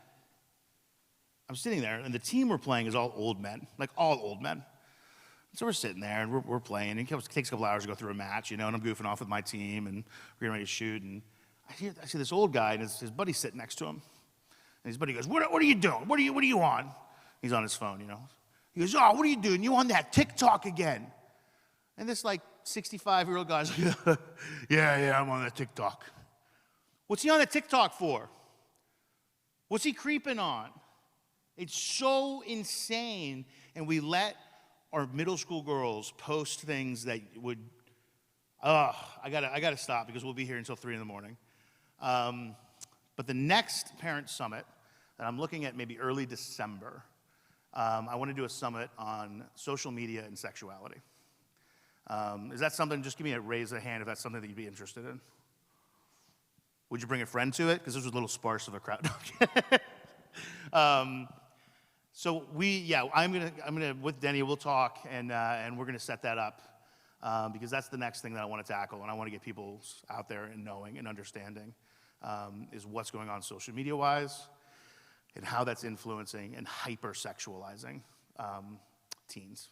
sitting there, and the team we're playing is all old men, like all old men. So we're sitting there, and we're playing, and it takes a couple hours to go through a match, and I'm goofing off with my team, and we're getting ready to shoot, and I see this old guy, and his buddy's sitting next to him, and his buddy goes, what are you doing? What are you on? He's on his phone, He goes, oh, what are you doing? You on that TikTok again? And this, 65-year-old guy's like, yeah, I'm on that TikTok. What's he on that TikTok for? What's he creeping on? It's so insane, and we let our middle school girls post things that would, I gotta stop because we'll be here until 3 in the morning. But the next parent summit that I'm looking at maybe early December, I want to do a summit on social media and sexuality. Is that something, just give me a raise of hand if that's something that you'd be interested in. Would you bring a friend to it? Because this was a little sparse of a crowd. So I'm gonna with Denny, we'll talk, and we're gonna set that up, because that's the next thing that I want to tackle, and I want to get people out there and knowing and understanding is what's going on social media-wise, and how that's influencing and hyper-sexualizing teens,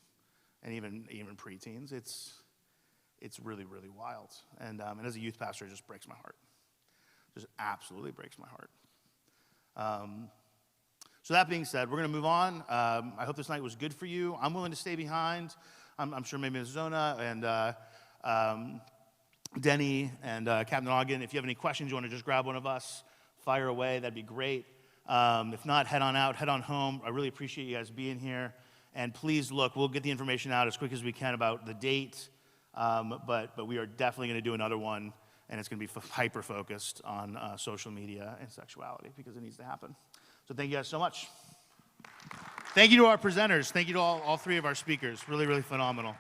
and even preteens. It's really, really wild, and as a youth pastor, it just breaks my heart. Just absolutely breaks my heart. So that being said, we're going to move on. I hope this night was good for you. I'm willing to stay behind. I'm sure maybe Ms. Zona and Denny and Captain Ogden, if you have any questions, you want to just grab one of us, fire away, that'd be great. If not, head on out, head on home. I really appreciate you guys being here. And please look, we'll get the information out as quick as we can about the date, but we are definitely going to do another one, and it's going to be hyper-focused on social media and sexuality, because it needs to happen. So thank you guys so much. Thank you to our presenters. Thank you to all 3 of our speakers. Really, really phenomenal.